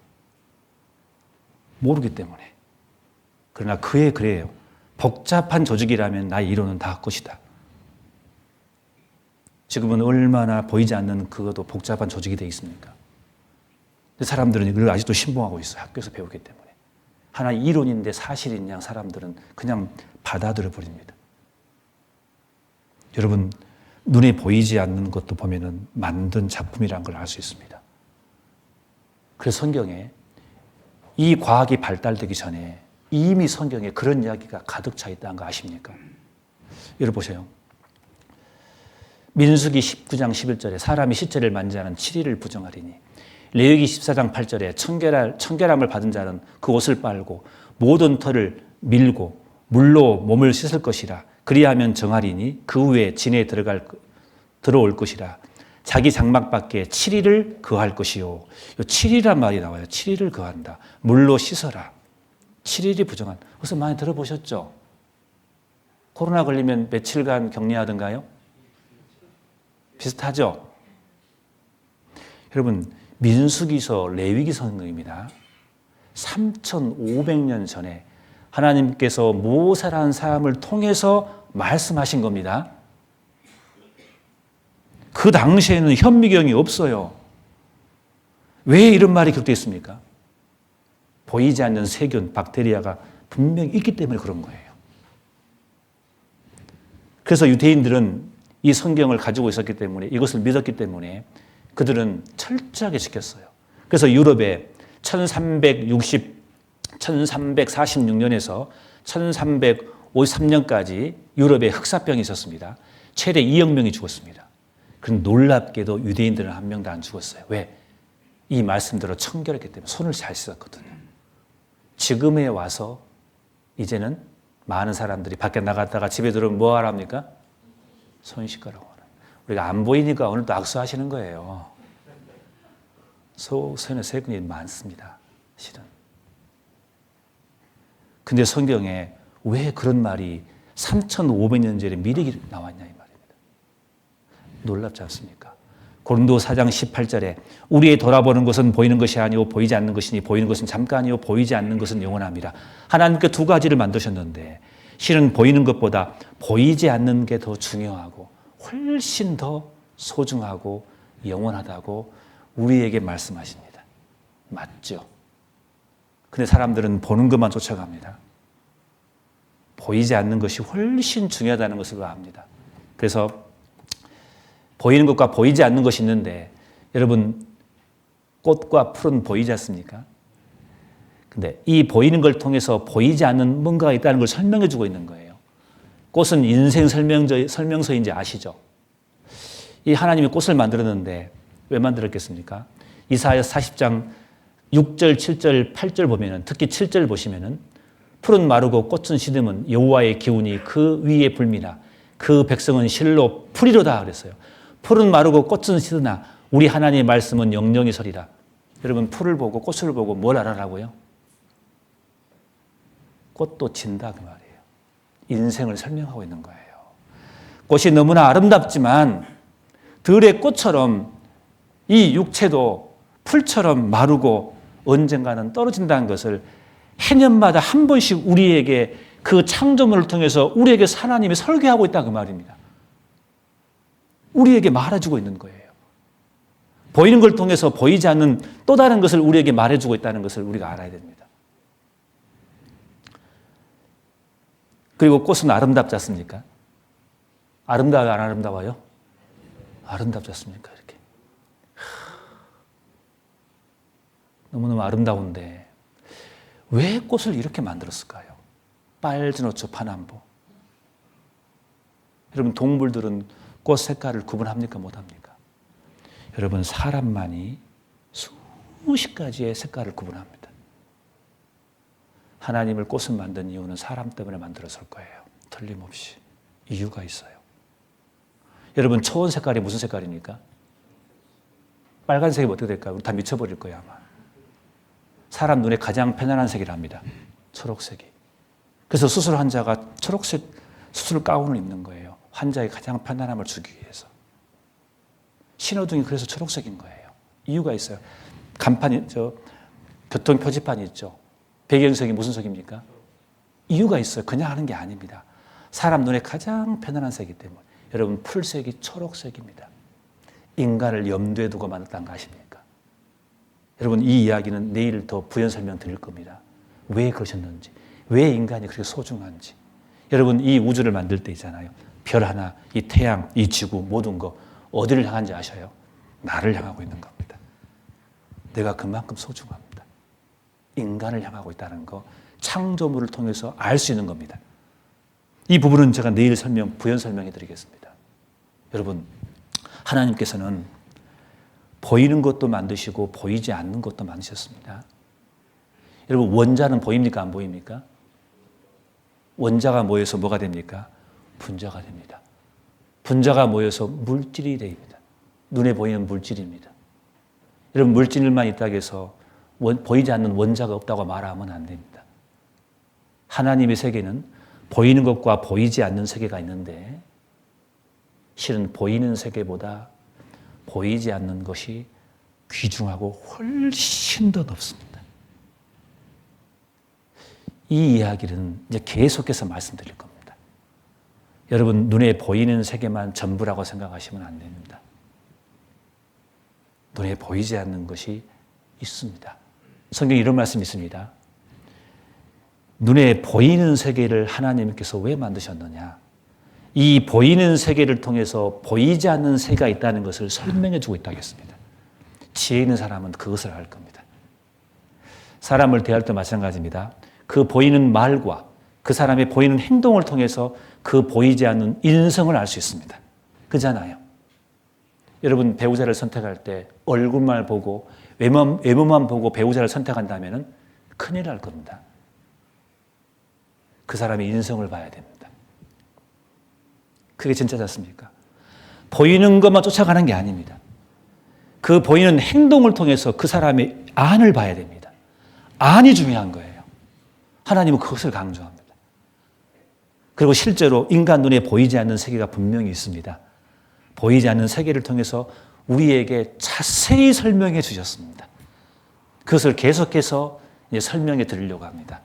모르기 때문에. 그러나 그의 그래요. 복잡한 조직이라면 나의 이론은 다 것이다. 지금은 얼마나 보이지 않는 그것도 복잡한 조직이 되어 있습니까? 근데 사람들은 이걸 아직도 신봉하고 있어요. 학교에서 배우기 때문에. 하나의 이론인데 사실인 양 사람들은 그냥 받아들여 버립니다. 여러분, 눈에 보이지 않는 것도 보면은 만든 작품이라는 걸 알 수 있습니다. 그래서 성경에 이 과학이 발달되기 전에 이미 성경에 그런 이야기가 가득 차 있다는 거 아십니까? 여러분 보세요. 민수기 19장 11절에 사람이 시체를 만지하는 7일을 부정하리니, 레위기 14장 8절에 청결함을 받은 자는 그 옷을 빨고 모든 털을 밀고 물로 몸을 씻을 것이라. 그리하면 정하리니 그 후에 진에 들어올 것이라. 자기 장막 밖에 7일을 거할 것이요. 요 7일이란 말이 나와요. 7일을 거한다. 물로 씻어라. 7일이 부정한. 그래서 많이 들어보셨죠? 코로나 걸리면 며칠간 격리하던가요? 비슷하죠? 여러분, 민수기서 레위기 성경입니다. 3,500년 전에 하나님께서 모세라는 사람을 통해서 말씀하신 겁니다. 그 당시에는 현미경이 없어요. 왜 이런 말이 기록되어 있습니까? 보이지 않는 세균, 박테리아가 분명히 있기 때문에 그런 거예요. 그래서 유대인들은 이 성경을 가지고 있었기 때문에, 이것을 믿었기 때문에 그들은 철저하게 지켰어요. 그래서 유럽에 1346년에서 1353년까지 유럽에 흑사병이 있었습니다. 최대 2억 명이 죽었습니다. 그런 놀랍게도 유대인들은 한 명도 안 죽었어요. 왜? 이 말씀대로 청결했기 때문에 손을 잘 씻었거든요. 지금에 와서 이제는 많은 사람들이 밖에 나갔다가 집에 들어오면 뭐 하랍니까? 손 씻으라고 하라. 우리가 안 보이니까 오늘도 악수하시는 거예요. 손에 세균이 많습니다. 실은. 근데 성경에 왜 그런 말이 3,500년 전에 미리 나왔냐 이 말입니다. 놀랍지 않습니까? 고린도 4장 18절에 우리의 돌아보는 것은 보이는 것이 아니오 보이지 않는 것이니 보이는 것은 잠깐이요 보이지 않는 것은 영원함이라. 하나님께 두 가지를 만드셨는데 실은 보이는 것보다 보이지 않는 게 더 중요하고 훨씬 더 소중하고 영원하다고 우리에게 말씀하십니다. 맞죠? 근데 사람들은 보는 것만 쫓아갑니다. 보이지 않는 것이 훨씬 중요하다는 것을 압니다. 그래서 보이는 것과 보이지 않는 것이 있는데 여러분 꽃과 풀은 보이지 않습니까? 근데 이 보이는 걸 통해서 보이지 않는 뭔가가 있다는 걸 설명해 주고 있는 거예요. 꽃은 인생 설명서인지 아시죠? 이 하나님이 꽃을 만들었는데 왜 만들었겠습니까? 이사야 40장 6절, 7절, 8절 보면은 특히 7절 보시면은 풀은 마르고 꽃은 시듬은 여호와의 기운이 그 위에 불미나 그 백성은 실로 풀이로다 그랬어요. 풀은 마르고 꽃은 시드나 우리 하나님의 말씀은 영영이 서리라. 여러분 풀을 보고 꽃을 보고 뭘 알아라고요? 꽃도 진다 그 말이에요. 인생을 설명하고 있는 거예요. 꽃이 너무나 아름답지만 들의 꽃처럼 이 육체도 풀처럼 마르고 언젠가는 떨어진다는 것을 해년마다 한 번씩 우리에게 그 창조물을 통해서 우리에게 하나님이 설계하고 있다 그 말입니다. 우리에게 말해주고 있는 거예요. 보이는 걸 통해서 보이지 않는 또 다른 것을 우리에게 말해주고 있다는 것을 우리가 알아야 됩니다. 그리고 꽃은 아름답지 않습니까? 아름다워요, 안 아름다워요? 아름답지 않습니까? 이렇게. 너무너무 아름다운데 왜 꽃을 이렇게 만들었을까요? 빨주노초 파남보. 여러분 동물들은 꽃 색깔을 구분합니까? 못합니까? 여러분 사람만이 수십 가지의 색깔을 구분합니다. 하나님을 꽃을 만든 이유는 사람 때문에 만들었을 거예요. 틀림없이. 이유가 있어요. 여러분 초원 색깔이 무슨 색깔입니까? 빨간색이 어떻게 될까요? 우리 다 미쳐버릴 거예요 아마. 사람 눈에 가장 편안한 색이랍니다. 초록색이. 그래서 수술 환자가 초록색 수술 가운을 입는 거예요. 환자의 가장 편안함을 주기 위해서. 신호등이 그래서 초록색인 거예요. 이유가 있어요. 간판이 교통 표지판이 있죠. 배경색이 무슨 색입니까? 이유가 있어요. 그냥 하는 게 아닙니다. 사람 눈에 가장 편안한 색이기 때문에. 여러분 풀색이 초록색입니다. 인간을 염두에 두고 만들었다는 거 아십니까? 여러분 이 이야기는 내일 더 부연 설명 드릴 겁니다. 왜 그러셨는지, 왜 인간이 그렇게 소중한지. 여러분 이 우주를 만들 때 있잖아요. 별 하나, 이 태양, 이 지구 모든 거 어디를 향한지 아셔요? 나를 향하고 있는 겁니다. 내가 그만큼 소중합니다. 인간을 향하고 있다는 거 창조물을 통해서 알 수 있는 겁니다. 이 부분은 제가 내일 부연 설명해 드리겠습니다. 여러분 하나님께서는 보이는 것도 만드시고 보이지 않는 것도 만드셨습니다. 여러분 원자는 보입니까? 안 보입니까? 원자가 모여서 뭐가 됩니까? 분자가 됩니다. 분자가 모여서 물질이 됩니다. 눈에 보이는 물질입니다. 여러분 물질만 있다고 해서 보이지 않는 원자가 없다고 말하면 안 됩니다. 하나님의 세계는 보이는 것과 보이지 않는 세계가 있는데 실은 보이는 세계보다 보이지 않는 것이 귀중하고 훨씬 더 높습니다. 이 이야기는 이제 계속해서 말씀드릴 겁니다. 여러분 눈에 보이는 세계만 전부라고 생각하시면 안 됩니다. 눈에 보이지 않는 것이 있습니다. 성경에 이런 말씀이 있습니다. 눈에 보이는 세계를 하나님께서 왜 만드셨느냐? 이 보이는 세계를 통해서 보이지 않는 세계가 있다는 것을 설명해 주고 있다고 했습니다. 지혜 있는 사람은 그것을 알 겁니다. 사람을 대할 때 마찬가지입니다. 그 보이는 말과 그 사람의 보이는 행동을 통해서 그 보이지 않는 인성을 알 수 있습니다. 그잖아요. 여러분 배우자를 선택할 때 얼굴만 보고 외모만 보고 배우자를 선택한다면 큰일 날 겁니다. 그 사람의 인성을 봐야 됩니다. 그게 진짜지 않습니까? 보이는 것만 쫓아가는 게 아닙니다. 그 보이는 행동을 통해서 그 사람의 안을 봐야 됩니다. 안이 중요한 거예요. 하나님은 그것을 강조합니다. 그리고 실제로 인간 눈에 보이지 않는 세계가 분명히 있습니다. 보이지 않는 세계를 통해서 우리에게 자세히 설명해 주셨습니다. 그것을 계속해서 이제 설명해 드리려고 합니다.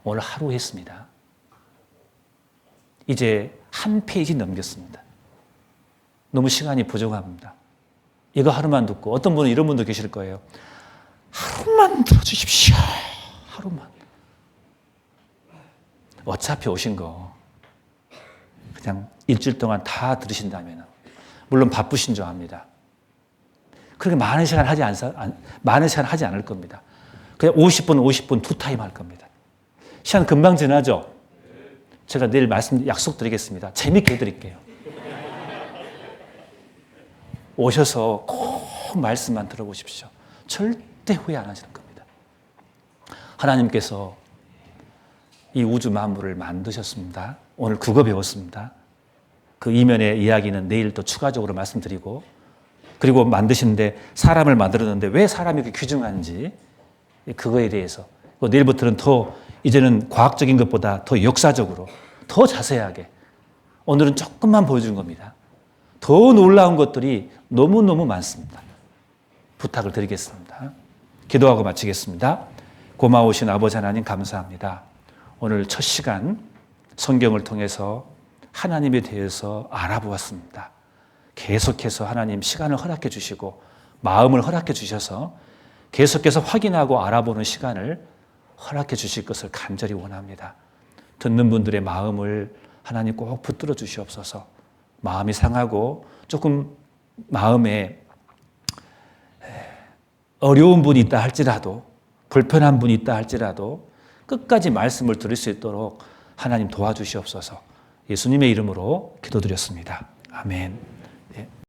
오늘 하루 했습니다. 이제 한 페이지 넘겼습니다. 너무 시간이 부족합니다. 이거 하루만 듣고 어떤 분은 이런 분도 계실 거예요. 하루만 들어주십시오. 하루만. 어차피 오신 거 그냥 일주일 동안 다 들으신다면 물론 바쁘신 줄 압니다. 그렇게 많은 시간 하지 않을 겁니다. 그냥 50분 두 타임 할 겁니다. 시간 금방 지나죠? 제가 내일 약속드리겠습니다. 재밌게 해드릴게요. 오셔서 꼭 말씀만 들어보십시오. 절대 후회 안 하시는 겁니다. 하나님께서 이 우주 만물을 만드셨습니다. 오늘 국어 배웠습니다. 그 이면의 이야기는 내일 또 추가적으로 말씀드리고, 그리고 만드시는데 사람을 만들었는데 왜 사람이 그렇게 귀중한지 그거에 대해서 내일부터는 더 이제는 과학적인 것보다 더 역사적으로 더 자세하게 오늘은 조금만 보여준 겁니다. 더 놀라운 것들이 너무너무 많습니다. 부탁을 드리겠습니다. 기도하고 마치겠습니다. 고마우신 아버지 하나님 감사합니다. 오늘 첫 시간 성경을 통해서 하나님에 대해서 알아보았습니다. 계속해서 하나님 시간을 허락해 주시고 마음을 허락해 주셔서 계속해서 확인하고 알아보는 시간을 허락해 주실 것을 간절히 원합니다. 듣는 분들의 마음을 하나님 꼭 붙들어 주시옵소서. 마음이 상하고 조금 마음에 어려운 분이 있다 할지라도, 불편한 분이 있다 할지라도 끝까지 말씀을 들을 수 있도록 하나님 도와주시옵소서. 예수님의 이름으로 기도드렸습니다. 아멘.